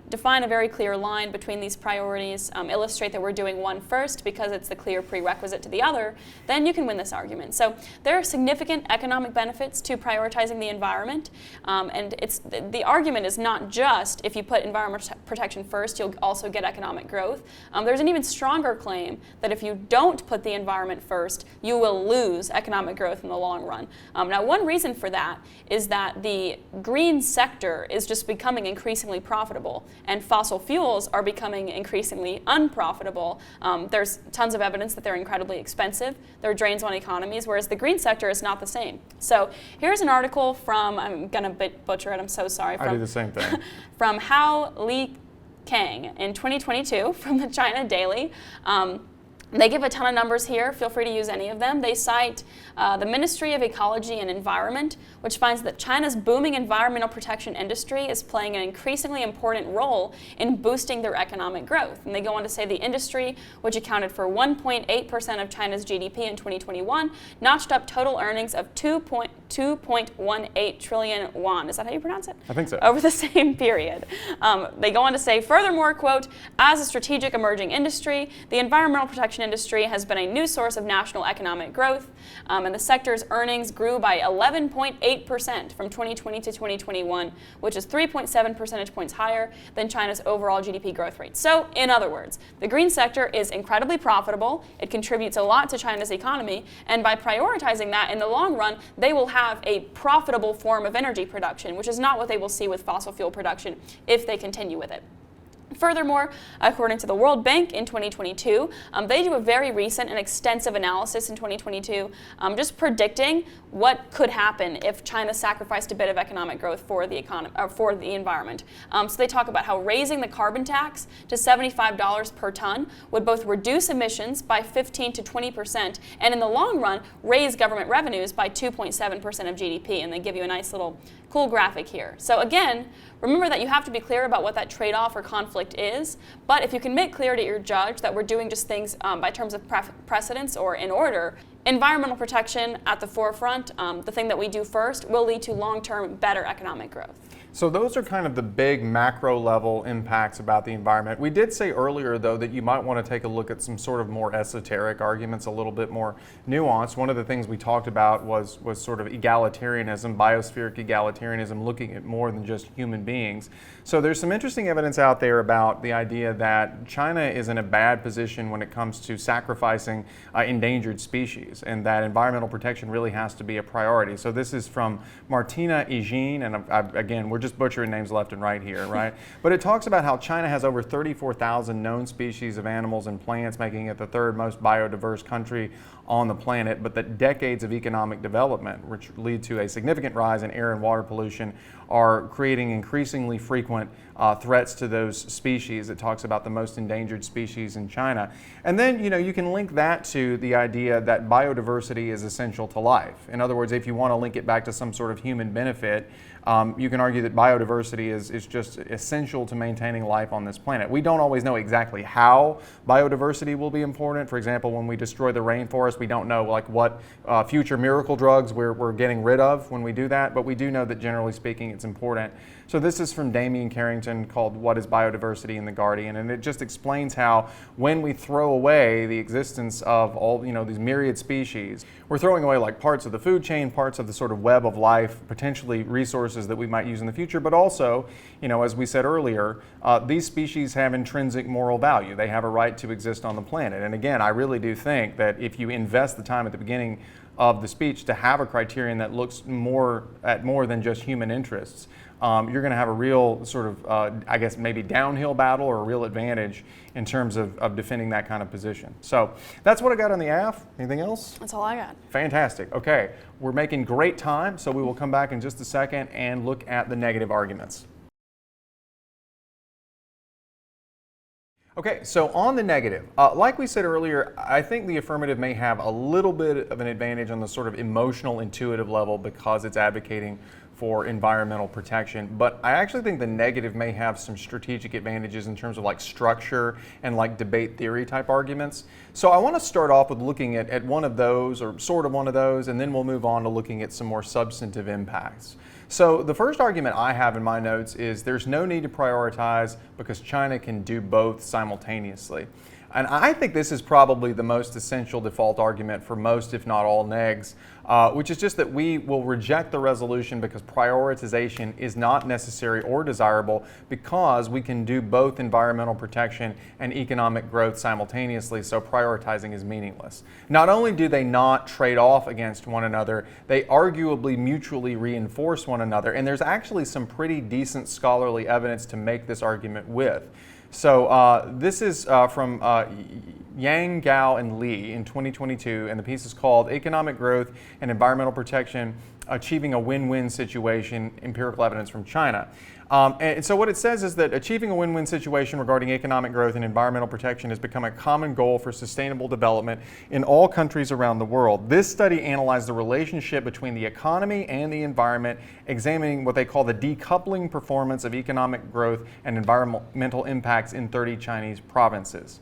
define a very clear line between these priorities, illustrate that we're doing one first because it's the clear prerequisite to the other, then you can win this argument. So there are significant economic benefits to prioritizing the environment. And the argument is not just if you put environmental protection first, you'll also get economic growth. There's an even stronger claim that if you don't put the environment first, you will lose economic growth in the long run. Now, one reason for that is that the green sector is just becoming increasingly profitable, and fossil fuels are becoming increasingly unprofitable. There's tons of evidence that they're incredibly expensive. They're drains on economies, whereas the green sector is not the same. So here's an article from, I'm going to butcher it, I'm so sorry. I do the same thing. From Hao Li Kang in 2022 from the China Daily. They give a ton of numbers here. Feel free to use any of them. They cite the Ministry of Ecology and Environment, which finds that China's booming environmental protection industry is playing an increasingly important role in boosting their economic growth. And they go on to say the industry, which accounted for 1.8% of China's GDP in 2021, notched up total earnings of 2.18 trillion won. Is that how you pronounce it? I think so. Over the same period. They go on to say, furthermore, quote, as a strategic emerging industry, the environmental protection industry has been a new source of national economic growth, and the sector's earnings grew by 11.8% from 2020 to 2021, which is 3.7 percentage points higher than China's overall GDP growth rate. So, in other words, the green sector is incredibly profitable, it contributes a lot to China's economy, and by prioritizing that in the long run, they will have a profitable form of energy production, which is not what they will see with fossil fuel production if they continue with it. Furthermore, according to the World Bank in 2022, they do a very recent and extensive analysis in 2022, just predicting what could happen if China sacrificed a bit of economic growth for the environment. So they talk about how raising the carbon tax to $75 per ton would both reduce emissions by 15 to 20%, and in the long run, raise government revenues by 2.7% of GDP. And they give you a nice little cool graphic here. So again, remember that you have to be clear about what that trade-off or conflict is, but if you can make clear to your judge that we're doing just things by terms of precedence or in order, environmental protection at the forefront, the thing that we do first, will lead to long-term better economic growth. So those are kind of the big macro level impacts about the environment. We did say earlier, though, that you might want to take a look at some sort of more esoteric arguments, a little bit more nuanced. One of the things we talked about was sort of egalitarianism, biospheric egalitarianism, looking at more than just human beings. So there's some interesting evidence out there about the idea that China is in a bad position when it comes to sacrificing endangered species, and that environmental protection really has to be a priority. So this is from Martina Egine, and again, we're just butchering names left and right here, right? But it talks about how China has over 34,000 known species of animals and plants, making it the third most biodiverse country on the planet, but that decades of economic development, which lead to a significant rise in air and water pollution, are creating increasingly frequent threats to those species. It talks about the most endangered species in China. And then, you can link that to the idea that biodiversity is essential to life. In other words, if you want to link it back to some sort of human benefit, you can argue that biodiversity is just essential to maintaining life on this planet. We don't always know exactly how biodiversity will be important. For example, when we destroy the rainforest, we don't know what future miracle drugs we're getting rid of when we do that, but we do know that generally speaking it's important. So this is from Damian Carrington, called What is Biodiversity in The Guardian, and it just explains how when we throw away the existence of all these myriad species, we're throwing away like parts of the food chain, parts of the sort of web of life, potentially resources that we might use in the future, but also, as we said earlier, these species have intrinsic moral value. They have a right to exist on the planet. And again, I really do think that if you invest the time at the beginning of the speech to have a criterion that looks more than just human interests, you're going to have a real sort of, I guess, maybe downhill battle or a real advantage in terms of defending that kind of position. So that's what I got on the AF. Anything else? That's all I got. Fantastic. Okay, we're making great time, so we will come back in just a second and look at the negative arguments. Okay, so on the negative, like we said earlier, I think the affirmative may have a little bit of an advantage on the sort of emotional, intuitive level because it's advocating for environmental protection, but I actually think the negative may have some strategic advantages in terms of like structure and like debate theory type arguments. So I want to start off with looking at one of those, or sort of one of those, and then we'll move on to looking at some more substantive impacts. So the first argument I have in my notes is there's no need to prioritize because China can do both simultaneously. And I think this is probably the most essential default argument for most, if not all, negs, which is just that we will reject the resolution because prioritization is not necessary or desirable because we can do both environmental protection and economic growth simultaneously, so prioritizing is meaningless. Not only do they not trade off against one another, they arguably mutually reinforce one another, and there's actually some pretty decent scholarly evidence to make this argument with. So this is from Yang, Gao, and Li in 2022, and the piece is called Economic Growth and Environmental Protection, Achieving a Win-Win Situation, Empirical Evidence from China. And so what it says is that achieving a win-win situation regarding economic growth and environmental protection has become a common goal for sustainable development in all countries around the world. This study analyzed the relationship between the economy and the environment, examining what they call the decoupling performance of economic growth and environmental impacts in 30 Chinese provinces.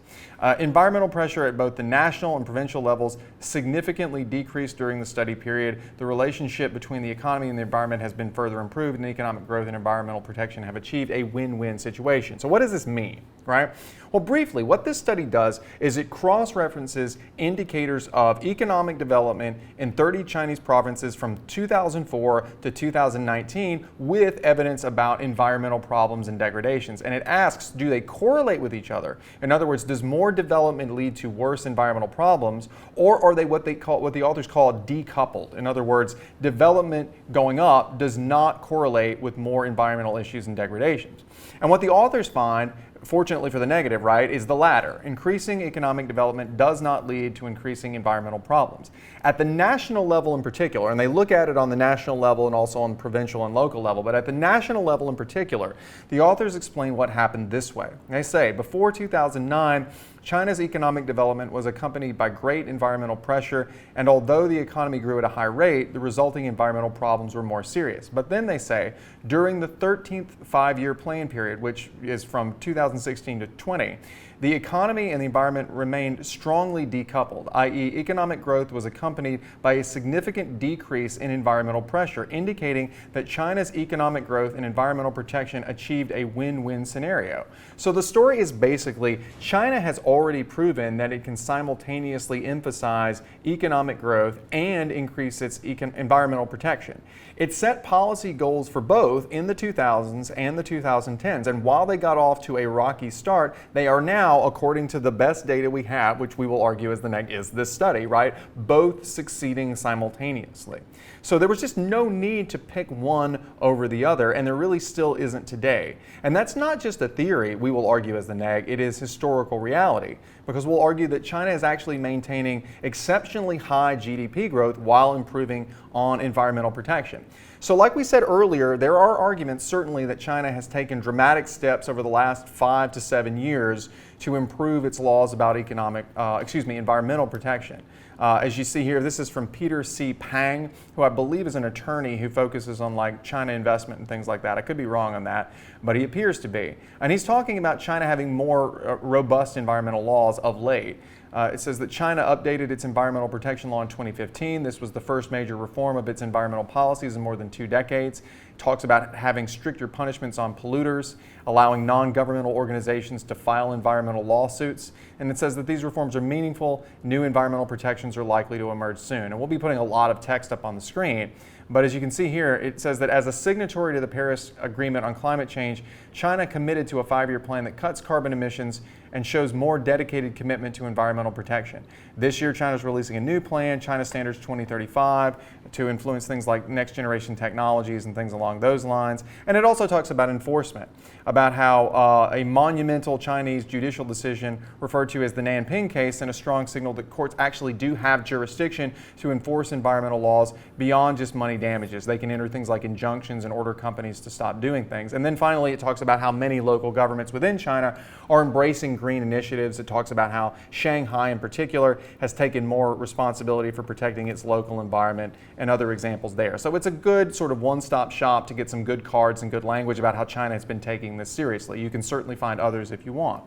Environmental pressure at both the national and provincial levels significantly decreased during the study period. The relationship between the economy and the environment has been further improved, and economic growth and environmental protection have achieved a win-win situation. So what does this mean, right? Well, briefly, what this study does is it cross-references indicators of economic development in 30 Chinese provinces from 2004 to 2019 with evidence about environmental problems and degradations. And it asks, do they correlate with each other? In other words, does more development lead to worse environmental problems, or are they what the authors call decoupled? In other words, development going up does not correlate with more environmental issues and degradations. And what the authors find, fortunately for the negative, right, is the latter. Increasing economic development does not lead to increasing environmental problems. At the national level in particular, and they look at it on the national level and also on the provincial and local level, but at the national level in particular, the authors explain what happened this way. They say, before 2009, China's economic development was accompanied by great environmental pressure, and although the economy grew at a high rate, the resulting environmental problems were more serious. But then they say, during the 13th five-year plan period, which is from 2016 to 20, the economy and the environment remained strongly decoupled, i.e. economic growth was accompanied by a significant decrease in environmental pressure, indicating that China's economic growth and environmental protection achieved a win-win scenario. So the story is basically China has already proven that it can simultaneously emphasize economic growth and increase its environmental protection. It set policy goals for both in the 2000s and the 2010s, and while they got off to a rocky start, they are now, according to the best data we have, which we will argue is this study, right, both succeeding simultaneously. So there was just no need to pick one over the other, and there really still isn't today. And that's not just a theory we will argue as the neg, it is historical reality, because we'll argue that China is actually maintaining exceptionally high GDP growth while improving on environmental protection. So like we said earlier, there are arguments certainly that China has taken dramatic steps over the last 5 to 7 years to improve its laws about environmental protection. As you see here, this is from Peter C. Pang, who I believe is an attorney who focuses on like China investment and things like that. I could be wrong on that, but he appears to be. And he's talking about China having more robust environmental laws of late. It says that China updated its environmental protection law in 2015. This was the first major reform of its environmental policies in more than 2 decades. It talks about having stricter punishments on polluters, allowing non-governmental organizations to file environmental lawsuits. And it says that these reforms are meaningful. New environmental protections are likely to emerge soon. And we'll be putting a lot of text up on the screen. But as you can see here, it says that as a signatory to the Paris Agreement on climate change, China committed to a 5-year plan that cuts carbon emissions and shows more dedicated commitment to environmental protection. This year, China is releasing a new plan, China Standards 2035, to influence things like next generation technologies and things along those lines. And it also talks about enforcement, about how a monumental Chinese judicial decision referred to as the Nanping case sent a strong signal that courts actually do have jurisdiction to enforce environmental laws beyond just money damages. They can enter things like injunctions and order companies to stop doing things. And then finally, it talks about how many local governments within China are embracing green initiatives. It talks about how Shanghai in particular has taken more responsibility for protecting its local environment, and other examples there. So it's a good sort of one-stop shop to get some good cards and good language about how China has been taking this seriously. You can certainly find others if you want.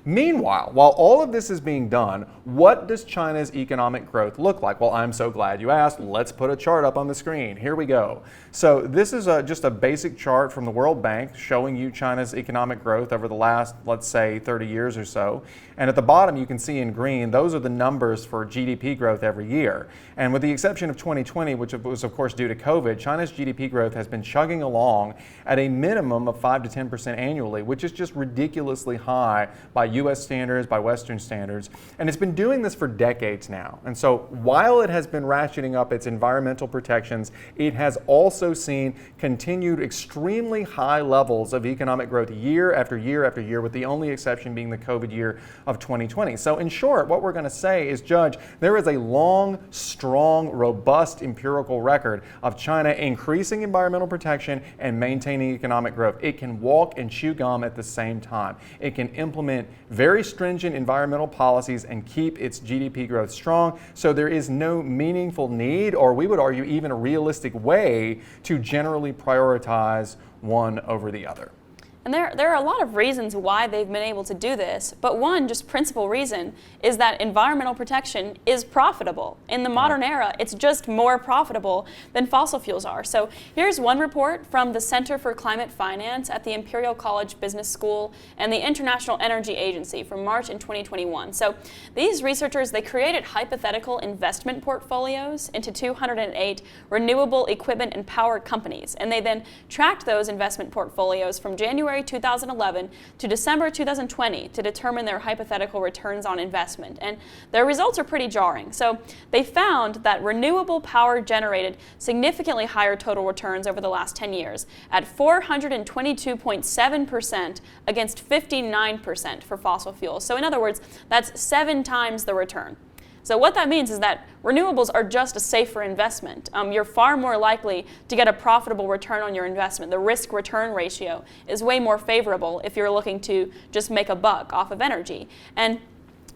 Meanwhile, while all of this is being done, what does China's economic growth look like? Well, I'm so glad you asked. Let's put a chart up on the screen. Here we go. So this is just a basic chart from the World Bank showing you China's economic growth over the last, let's say, 30 years or so. And at the bottom, you can see in green, those are the numbers for GDP growth every year. And with the exception of 2020, which was of course due to COVID, China's GDP growth has been chugging along at a minimum of 5 to 10% annually, which is just ridiculously high by US standards, by Western standards. And it's been doing this for decades now. And so while it has been ratcheting up its environmental protections, it has also seen continued extremely high levels of economic growth year after year after year, with the only exception being the COVID year of 2020. So in short, what we're going to say is, Judge, there is a long, strong, robust empirical record of China increasing environmental protection and maintaining economic growth. It can walk and chew gum at the same time. It can implement very stringent environmental policies and keep its GDP growth strong. So there is no meaningful need, or we would argue even a realistic way, to generally prioritize one over the other. And there are a lot of reasons why they've been able to do this, but one just principal reason is that environmental protection is profitable. In the modern era, it's just more profitable than fossil fuels are. So here's one report from the Center for Climate Finance at the Imperial College Business School and the International Energy Agency from March in 2021. So these researchers, they created hypothetical investment portfolios into 208 renewable equipment and power companies, and they then tracked those investment portfolios from January 2011 to December 2020 to determine their hypothetical returns on investment. And their results are pretty jarring. So they found that renewable power generated significantly higher total returns over the last 10 years at 422.7% against 59% for fossil fuels. So in other words, that's 7 times the return. So what that means is that renewables are just a safer investment. You're far more likely to get a profitable return on your investment. The risk-return ratio is way more favorable if you're looking to just make a buck off of energy. And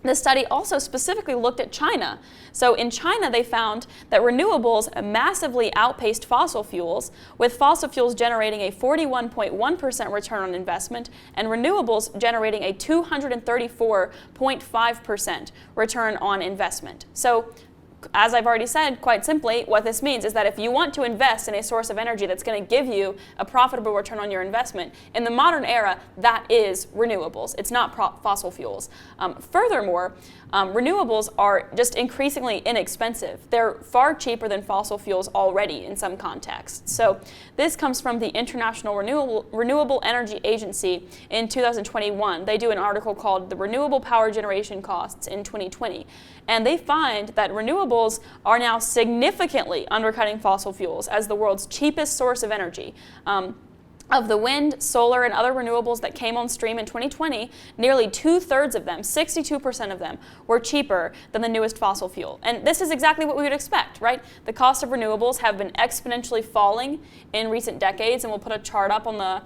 this study also specifically looked at China. So in China, they found that renewables massively outpaced fossil fuels, with fossil fuels generating a 41.1% return on investment and renewables generating a 234.5% return on investment. So as I've already said, quite simply, what this means is that if you want to invest in a source of energy that's going to give you a profitable return on your investment, in the modern era, that is renewables. It's not fossil fuels. Furthermore, renewables are just increasingly inexpensive. They're far cheaper than fossil fuels already in some contexts. So this comes from the International Renewable Energy Agency in 2021. They do an article called The Renewable Power Generation Costs in 2020. And they find that renewables are now significantly undercutting fossil fuels as the world's cheapest source of energy. Of the wind, solar, and other renewables that came on stream in 2020, nearly 2/3 of them, 62% of them, were cheaper than the newest fossil fuel. And this is exactly what we would expect, right? The cost of renewables have been exponentially falling in recent decades, and we'll put a chart up on the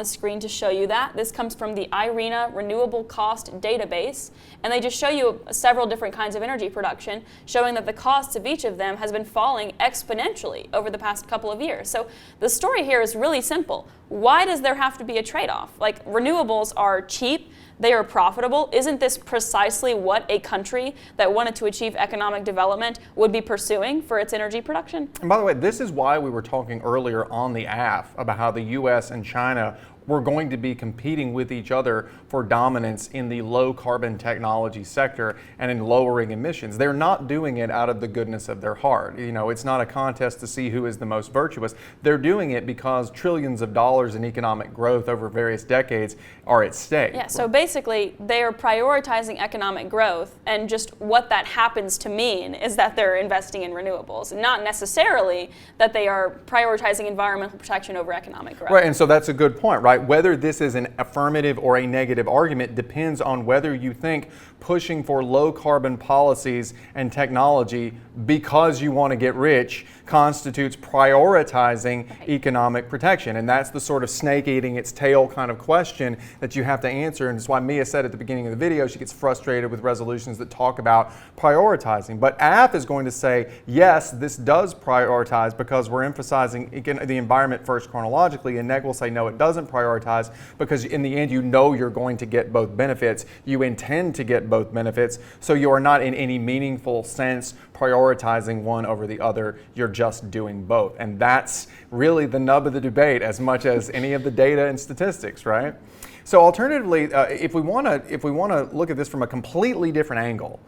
screen to show you that. This comes from the IRENA Renewable Cost Database, and they just show you several different kinds of energy production, showing that the costs of each of them has been falling exponentially over the past couple of years. So the story here is really simple. Why does there have to be a trade-off? Like, renewables are cheap, they are profitable. Isn't this precisely what a country that wanted to achieve economic development would be pursuing for its energy production? And by the way, this is why we were talking earlier on the AF about how the US and China were going to be competing with each other for dominance in the low carbon technology sector and in lowering emissions. They're not doing it out of the goodness of their heart. You know, it's not a contest to see who is the most virtuous. They're doing it because trillions of dollars in economic growth over various decades are at stake. Yeah, so basically they are prioritizing economic growth, and just what that happens to mean is that they're investing in renewables, not necessarily that they are prioritizing environmental protection over economic growth. Right, and so that's a good point, right? right? Whether this is an affirmative or a negative argument depends on whether you think pushing for low carbon policies and technology because you want to get rich constitutes prioritizing economic protection. And that's the sort of snake eating its tail kind of question that you have to answer. And it's why Mia said at the beginning of the video she gets frustrated with resolutions that talk about prioritizing. But AF is going to say, yes, this does prioritize because we're emphasizing the environment first chronologically, and Neg will say, no, it doesn't prioritize because in the end you know you're going to get both benefits. You intend to get both benefits, so you are not in any meaningful sense prioritizing one over the other. You're just doing both. And that's really the nub of the debate as much as any of the data and statistics, right? So alternatively, if we want to look at this from a completely different angle,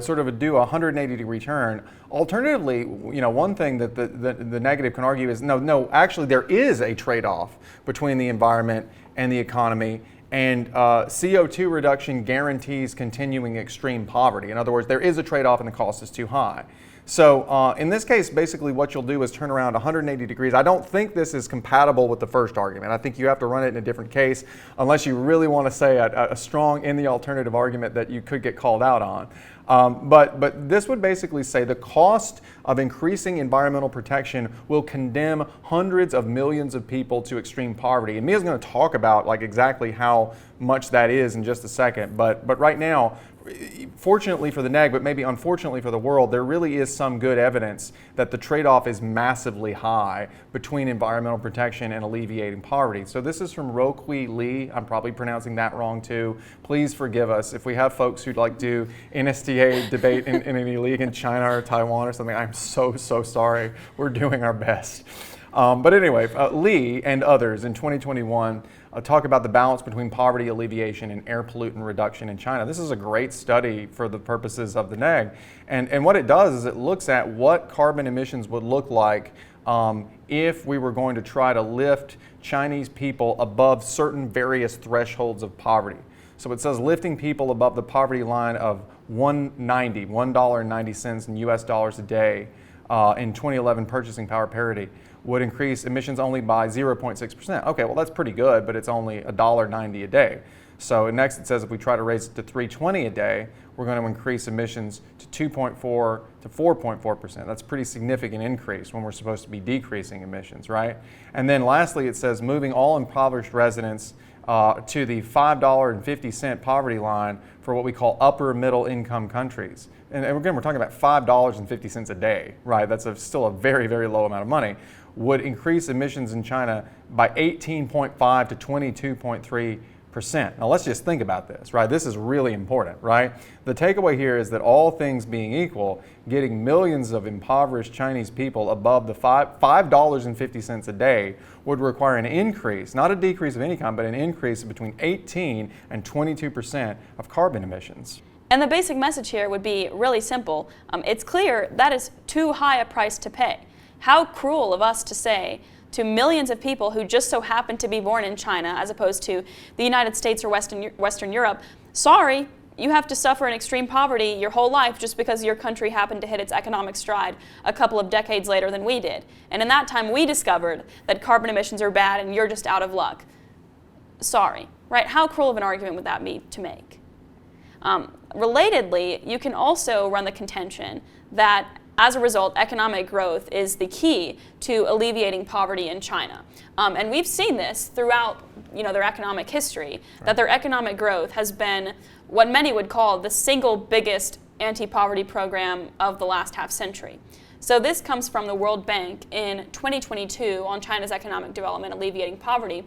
sort of do a 180-degree turn, alternatively, one thing that the negative can argue is, no, actually there is a trade-off between the environment and the economy, and CO2 reduction guarantees continuing extreme poverty. In other words, there is a trade-off and the cost is too high. So in this case, basically what you'll do is turn around 180 degrees. I don't think this is compatible with the first argument. I think you have to run it in a different case unless you really want to say a strong in the alternative argument that you could get called out on. But this would basically say the cost of increasing environmental protection will condemn hundreds of millions of people to extreme poverty. And Mia's going to talk about exactly how much that is in just a second. But right now, fortunately for the neg, but maybe unfortunately for the world, there really is some good evidence that the trade-off is massively high between environmental protection and alleviating poverty. So this is from Roqui Lee. I'm probably pronouncing that wrong too. Please forgive us. If we have folks who'd do NSTA debate in any league in China or Taiwan or something, I'm so sorry. We're doing our best. But anyway, Lee and others in 2021 talk about the balance between poverty alleviation and air pollutant reduction in China. This is a great study for the purposes of the neg. And what it does is it looks at what carbon emissions would look like if we were going to try to lift Chinese people above certain various thresholds of poverty. So it says lifting people above the poverty line of $1.90 in US dollars a day in 2011 purchasing power parity would increase emissions only by 0.6%. Okay, well that's pretty good, but it's only $1.90 a day. So next it says if we try to raise it to $3.20 a day, we're going to increase emissions to 2.4 to 4.4%. That's a pretty significant increase when we're supposed to be decreasing emissions, right? And then lastly it says moving all impoverished residents to the $5.50 poverty line for what we call upper middle income countries. And again, we're talking about $5.50 a day, right? That's still a very, very low amount of money. Would increase emissions in China by 18.5 to 22.3%. Now let's just think about this, right? This is really important, right? The takeaway here is that all things being equal, getting millions of impoverished Chinese people above the $5.50 a day would require an increase, not a decrease of any kind, but an increase of between 18 and 22% of carbon emissions. And the basic message here would be really simple. It's clear that is too high a price to pay. How cruel of us to say to millions of people who just so happen to be born in China as opposed to the United States or Western Europe, sorry, you have to suffer in extreme poverty your whole life just because your country happened to hit its economic stride a couple of decades later than we did. And in that time we discovered that carbon emissions are bad and you're just out of luck. Sorry, right? How cruel of an argument would that be to make? Relatedly, you can also run the contention that as a result, economic growth is the key to alleviating poverty in China. And we've seen this throughout their economic history, that their economic growth has been what many would call the single biggest anti-poverty program of the last half century. So this comes from the World Bank in 2022 on China's economic development alleviating poverty.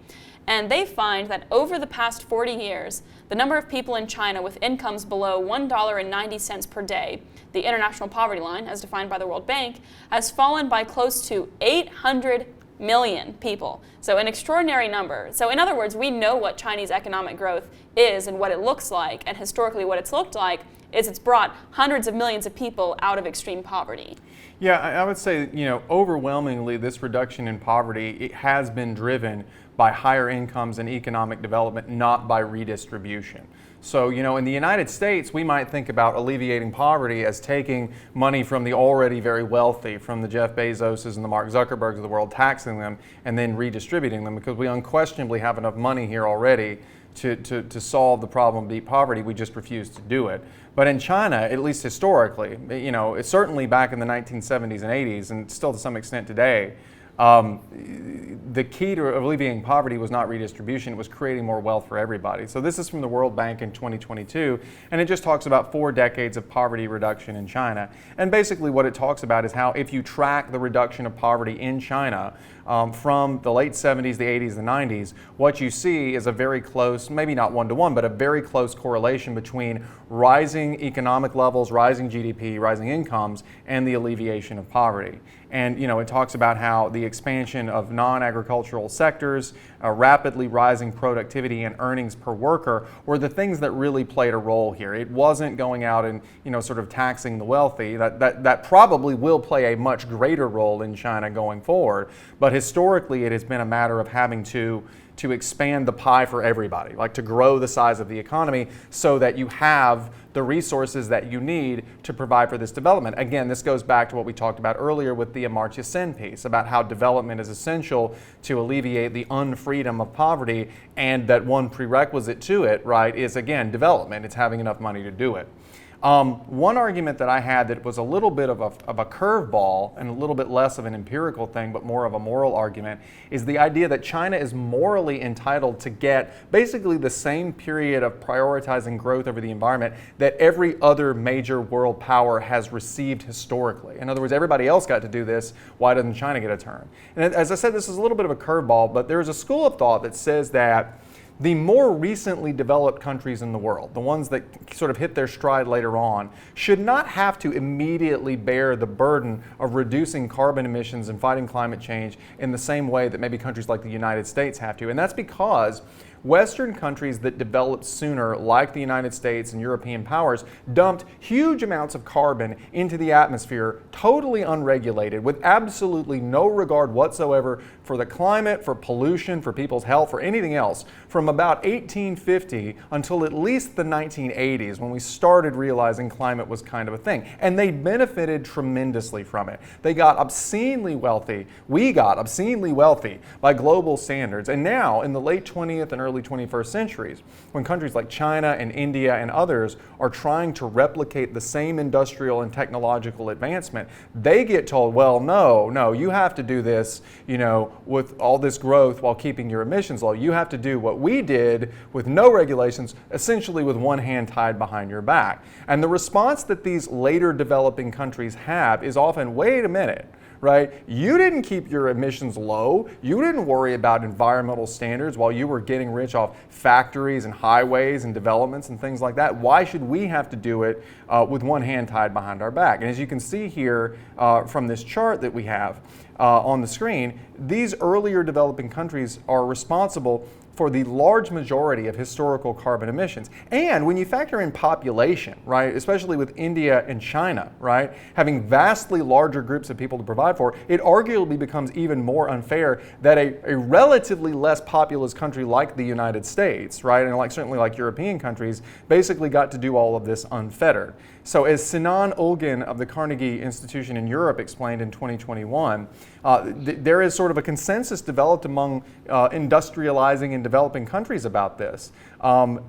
And they find that over the past 40 years, the number of people in China with incomes below $1.90 per day, the international poverty line, as defined by the World Bank, has fallen by close to 800 million people. So an extraordinary number. So in other words, we know what Chinese economic growth is and what it looks like, and historically what it's looked like is it's brought hundreds of millions of people out of extreme poverty. Yeah, I would say, overwhelmingly this reduction in poverty, it has been driven by higher incomes and economic development, not by redistribution. So, in the United States, we might think about alleviating poverty as taking money from the already very wealthy, from the Jeff Bezoses and the Mark Zuckerbergs of the world, taxing them and then redistributing them, because we unquestionably have enough money here already to solve the problem of deep poverty. We just refuse to do it. But in China, at least historically, it's certainly back in the 1970s and 80s, and still to some extent today, the key to alleviating poverty was not redistribution, it was creating more wealth for everybody. So this is from the World Bank in 2022, and it just talks about 4 decades of poverty reduction in China. And basically what it talks about is how if you track the reduction of poverty in China from the late 70s, the 80s, the 90s, what you see is a very close, maybe not one-to-one, but a very close correlation between rising economic levels, rising GDP, rising incomes, and the alleviation of poverty. And it talks about how the expansion of non-agricultural sectors, rapidly rising productivity and earnings per worker were the things that really played a role here. It wasn't going out and sort of taxing the wealthy. That probably will play a much greater role in China going forward. But historically, it has been a matter of having to expand the pie for everybody, like to grow the size of the economy so that you have the resources that you need to provide for this development. Again, this goes back to what we talked about earlier with the Amartya Sen piece about how development is essential to alleviate the unfreedom of poverty, and that one prerequisite to it, right, is again development. It's having enough money to do it. One argument that I had that was a little bit of a curveball and a little bit less of an empirical thing, but more of a moral argument, is the idea that China is morally entitled to get basically the same period of prioritizing growth over the environment that every other major world power has received historically. In other words, everybody else got to do this, why doesn't China get a turn? And as I said, this is a little bit of a curveball, but there's a school of thought that says that the more recently developed countries in the world, the ones that sort of hit their stride later on, should not have to immediately bear the burden of reducing carbon emissions and fighting climate change in the same way that maybe countries like the United States have to. And that's because Western countries that developed sooner, like the United States and European powers, dumped huge amounts of carbon into the atmosphere, totally unregulated, with absolutely no regard whatsoever for the climate, for pollution, for people's health, for anything else, from about 1850 until at least the 1980s, when we started realizing climate was kind of a thing. And they benefited tremendously from it. They got obscenely wealthy. We got obscenely wealthy by global standards. And now, in the late 20th and early 21st centuries, when countries like China and India and others are trying to replicate the same industrial and technological advancement, they get told, well, no, you have to do this, with all this growth while keeping your emissions low. You have to do what we did with no regulations, essentially with one hand tied behind your back. And the response that these later developing countries have is often, wait a minute, right? You didn't keep your emissions low. You didn't worry about environmental standards while you were getting rich off factories and highways and developments and things like that. Why should we have to do it with one hand tied behind our back? And as you can see here from this chart that we have on the screen, these earlier developing countries are responsible for the large majority of historical carbon emissions. And when you factor in population, right, especially with India and China, right, having vastly larger groups of people to provide for, it arguably becomes even more unfair that a relatively less populous country like the United States, right, and certainly like European countries, basically got to do all of this unfettered. So as Sinan Ulgin of the Carnegie Institution in Europe explained in 2021, there is sort of a consensus developed among industrializing and developing countries about this.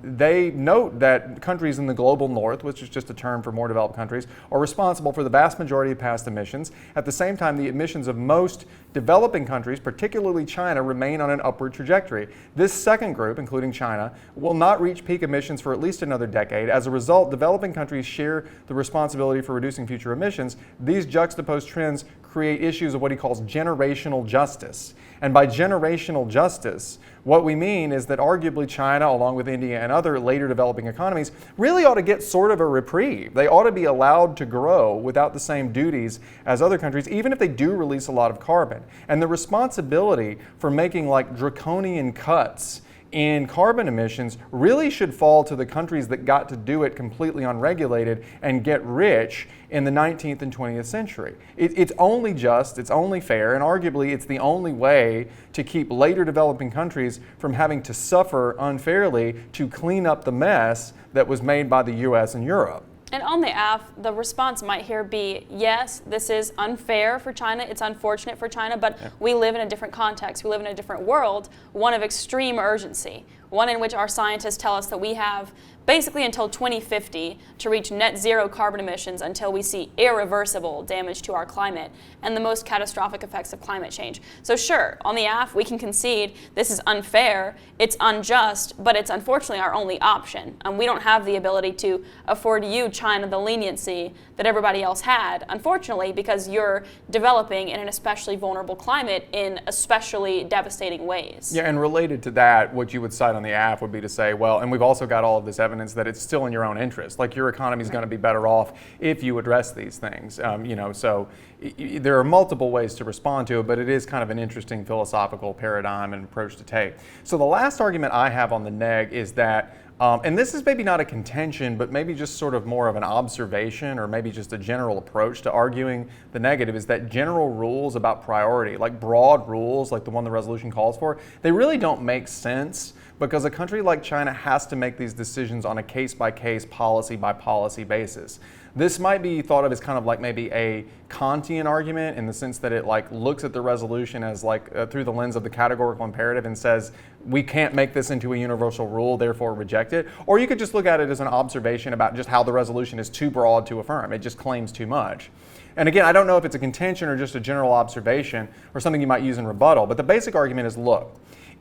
They note that countries in the global north, which is just a term for more developed countries, are responsible for the vast majority of past emissions. At the same time, the emissions of most developing countries, particularly China, remain on an upward trajectory. This second group, including China, will not reach peak emissions for at least another decade. As a result, developing countries share the responsibility for reducing future emissions. These juxtaposed trends create issues of what he calls generational justice. And by generational justice, what we mean is that arguably China, along with India and other later developing economies, really ought to get sort of a reprieve. They ought to be allowed to grow without the same duties as other countries, even if they do release a lot of carbon. And the responsibility for making draconian cuts in carbon emissions really should fall to the countries that got to do it completely unregulated and get rich in the 19th and 20th century. It's only just, it's only fair, and arguably it's the only way to keep later developing countries from having to suffer unfairly to clean up the mess that was made by the US and Europe. And on the AF, the response might here be, yes, this is unfair for China, it's unfortunate for China, but we live in a different context, we live in a different world, one of extreme urgency, one in which our scientists tell us that we have basically until 2050 to reach net zero carbon emissions until we see irreversible damage to our climate and the most catastrophic effects of climate change. So sure, on the AF, we can concede this is unfair, it's unjust, but it's unfortunately our only option. And we don't have the ability to afford you, China, the leniency that everybody else had, unfortunately, because you're developing in an especially vulnerable climate in especially devastating ways. Yeah, and related to that, what you would cite on the AF would be to say, well, and we've also got all of this evidence that it's still in your own interest. Like your economy is going to be better off if you address these things. So there are multiple ways to respond to it, but it is kind of an interesting philosophical paradigm and approach to take. So the last argument I have on the neg is that, and this is maybe not a contention, but maybe just sort of more of an observation or maybe just a general approach to arguing the negative, is that general rules about priority, like broad rules like the one the resolution calls for, they really don't make sense because a country like China has to make these decisions on a case-by-case, policy-by-policy basis. This might be thought of as kind of like maybe a Kantian argument in the sense that it like looks at the resolution as like through the lens of the categorical imperative and says we can't make this into a universal rule, therefore reject it. Or you could just look at it as an observation about just how the resolution is too broad to affirm. It just claims too much. And again, I don't know if it's a contention or just a general observation or something you might use in rebuttal, but the basic argument is, look,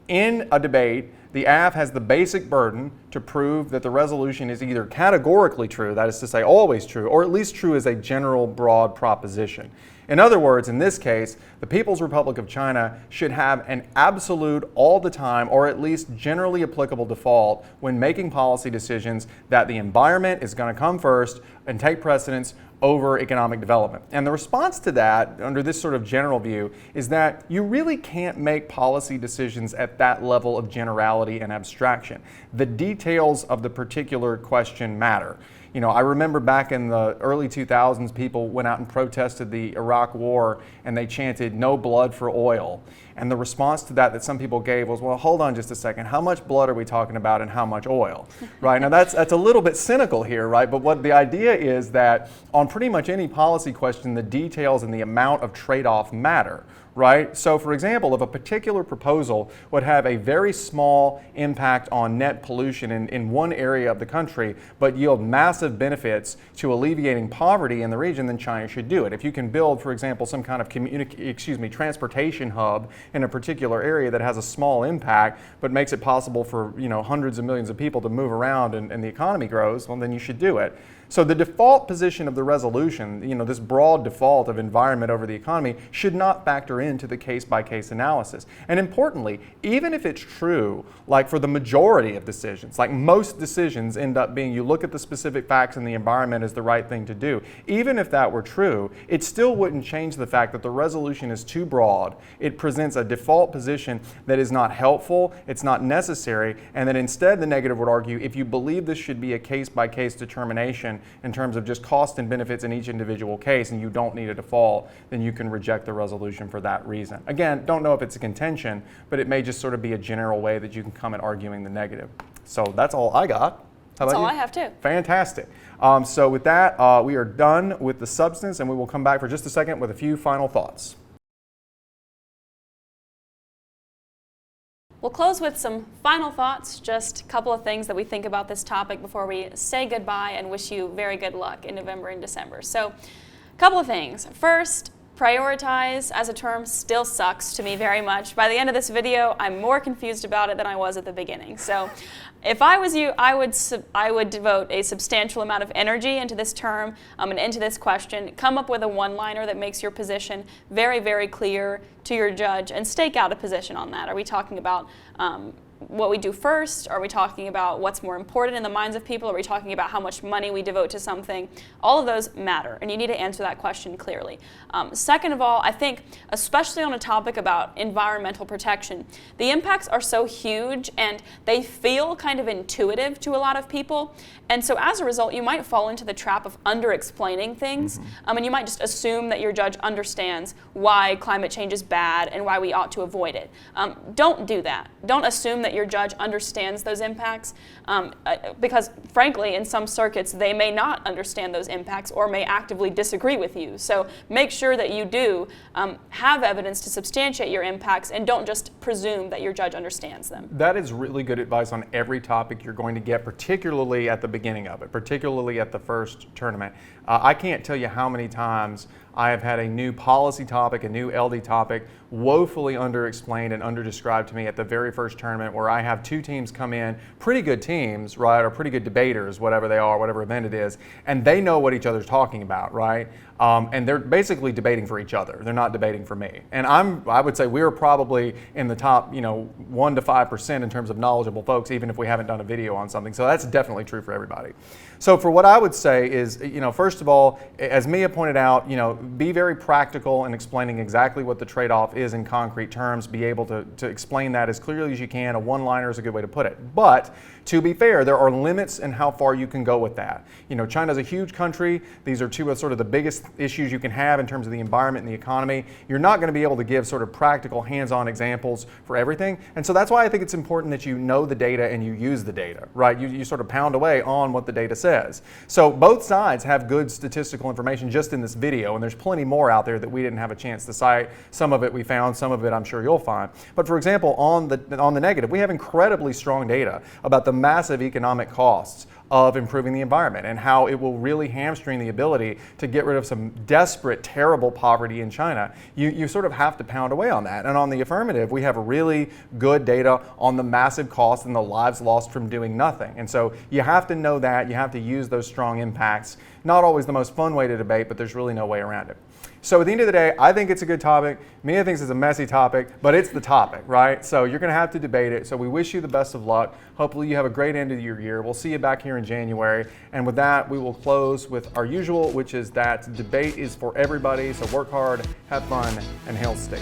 in a debate, the AF has the basic burden to prove that the resolution is either categorically true, that is to say always true, or at least true as a general broad proposition. In other words, in this case, the People's Republic of China should have an absolute all the time, or at least generally applicable default when making policy decisions that the environment is going to come first and take precedence over economic development. And the response to that, under this sort of general view, is that you really can't make policy decisions at that level of generality and abstraction. The details of the particular question matter. You know, I remember back in the early 2000s, people went out and protested the Iraq War and they chanted, "No blood for oil." And the response to that some people gave was, well, hold on just a second. How much blood are we talking about and how much oil? Right? Now that's a little bit cynical here, right? But what the idea is that on pretty much any policy question, the details and the amount of trade-off matter. Right? So for example, if a particular proposal would have a very small impact on net pollution in one area of the country, but yield massive benefits to alleviating poverty in the region, then China should do it. If you can build, for example, some kind of transportation hub in a particular area that has a small impact, but makes it possible for hundreds of millions of people to move around and the economy grows, well, then you should do it. So the default position of the resolution, this broad default of environment over the economy, should not factor into the case-by-case analysis. And importantly, even if it's true, like for the majority of decisions, like most decisions end up being you look at the specific facts and the environment is the right thing to do, even if that were true, it still wouldn't change the fact that the resolution is too broad. It presents a default position that is not helpful, it's not necessary, and that instead the negative would argue if you believe this should be a case-by-case determination in terms of just cost and benefits in each individual case and you don't need a default, then you can reject the resolution for that reason. Again, don't know if it's a contention, but it may just sort of be a general way that you can come at arguing the negative. So that's all I got. That's all I have too. Fantastic. So with that, we are done with the substance and we will come back for just a second with a few final thoughts. We'll close with some final thoughts, just a couple of things that we think about this topic before we say goodbye and wish you very good luck in November and December. So, a couple of things. First, prioritize as a term still sucks to me very much. By the end of this video, I'm more confused about it than I was at the beginning. So, if I was you, I would devote a substantial amount of energy into this term and into this question. Come up with a one-liner that makes your position very, very clear to your judge and stake out a position on that. Are we talking about what we do first? Are we talking about what's more important in the minds of people? Are we talking about how much money we devote to something? All of those matter, and you need to answer that question clearly. Second of all, I think, especially on a topic about environmental protection, the impacts are so huge and they feel kind of intuitive to a lot of people. And so as a result, you might fall into the trap of under-explaining things, and you might just assume that your judge understands why climate change is bad and why we ought to avoid it. Don't do that. Don't assume that your judge understands those impacts, because frankly, in some circuits, they may not understand those impacts or may actively disagree with you. So make sure that you do have evidence to substantiate your impacts and don't just presume that your judge understands them. That is really good advice on every topic you're going to get, particularly at the beginning of it, particularly at the first tournament. I can't tell you how many times I have had a new policy topic, a new LD topic, woefully underexplained and underdescribed to me at the very first tournament, where I have two teams come in, pretty good teams, right, or pretty good debaters, whatever they are, whatever event it is, and they know what each other's talking about, right? And they're basically debating for each other. They're not debating for me. And I would say we're probably in the top, 1 to 5% in terms of knowledgeable folks, even if we haven't done a video on something. So that's definitely true for everybody. So for what I would say is, first of all, as Mia pointed out, be very practical in explaining exactly what the trade-off is in concrete terms. Be able to explain that as clearly as you can. A one-liner is a good way to put it. But to be fair, there are limits in how far you can go with that. China's a huge country. These are two of sort of the biggest issues you can have in terms of the environment and the economy. You're not going to be able to give sort of practical, hands-on examples for everything. And so that's why I think it's important that you know the data and you use the data, right? You sort of pound away on what the data says. So both sides have good statistical information just in this video, and there's plenty more out there that we didn't have a chance to cite. Some of it we found, some of it I'm sure you'll find. But for example, on the negative, we have incredibly strong data about the massive economic costs of improving the environment and how it will really hamstring the ability to get rid of some desperate, terrible poverty in China. You sort of have to pound away on that. And on the affirmative, we have really good data on the massive costs and the lives lost from doing nothing. And so you have to know that. You have to use those strong impacts. Not always the most fun way to debate, but there's really no way around it. So at the end of the day, I think it's a good topic. Mia thinks it's a messy topic, but it's the topic, right? So you're going to have to debate it. So we wish you the best of luck. Hopefully you have a great end of your year. We'll see you back here in January. And with that, we will close with our usual, which is that debate is for everybody. So work hard, have fun, and hail state.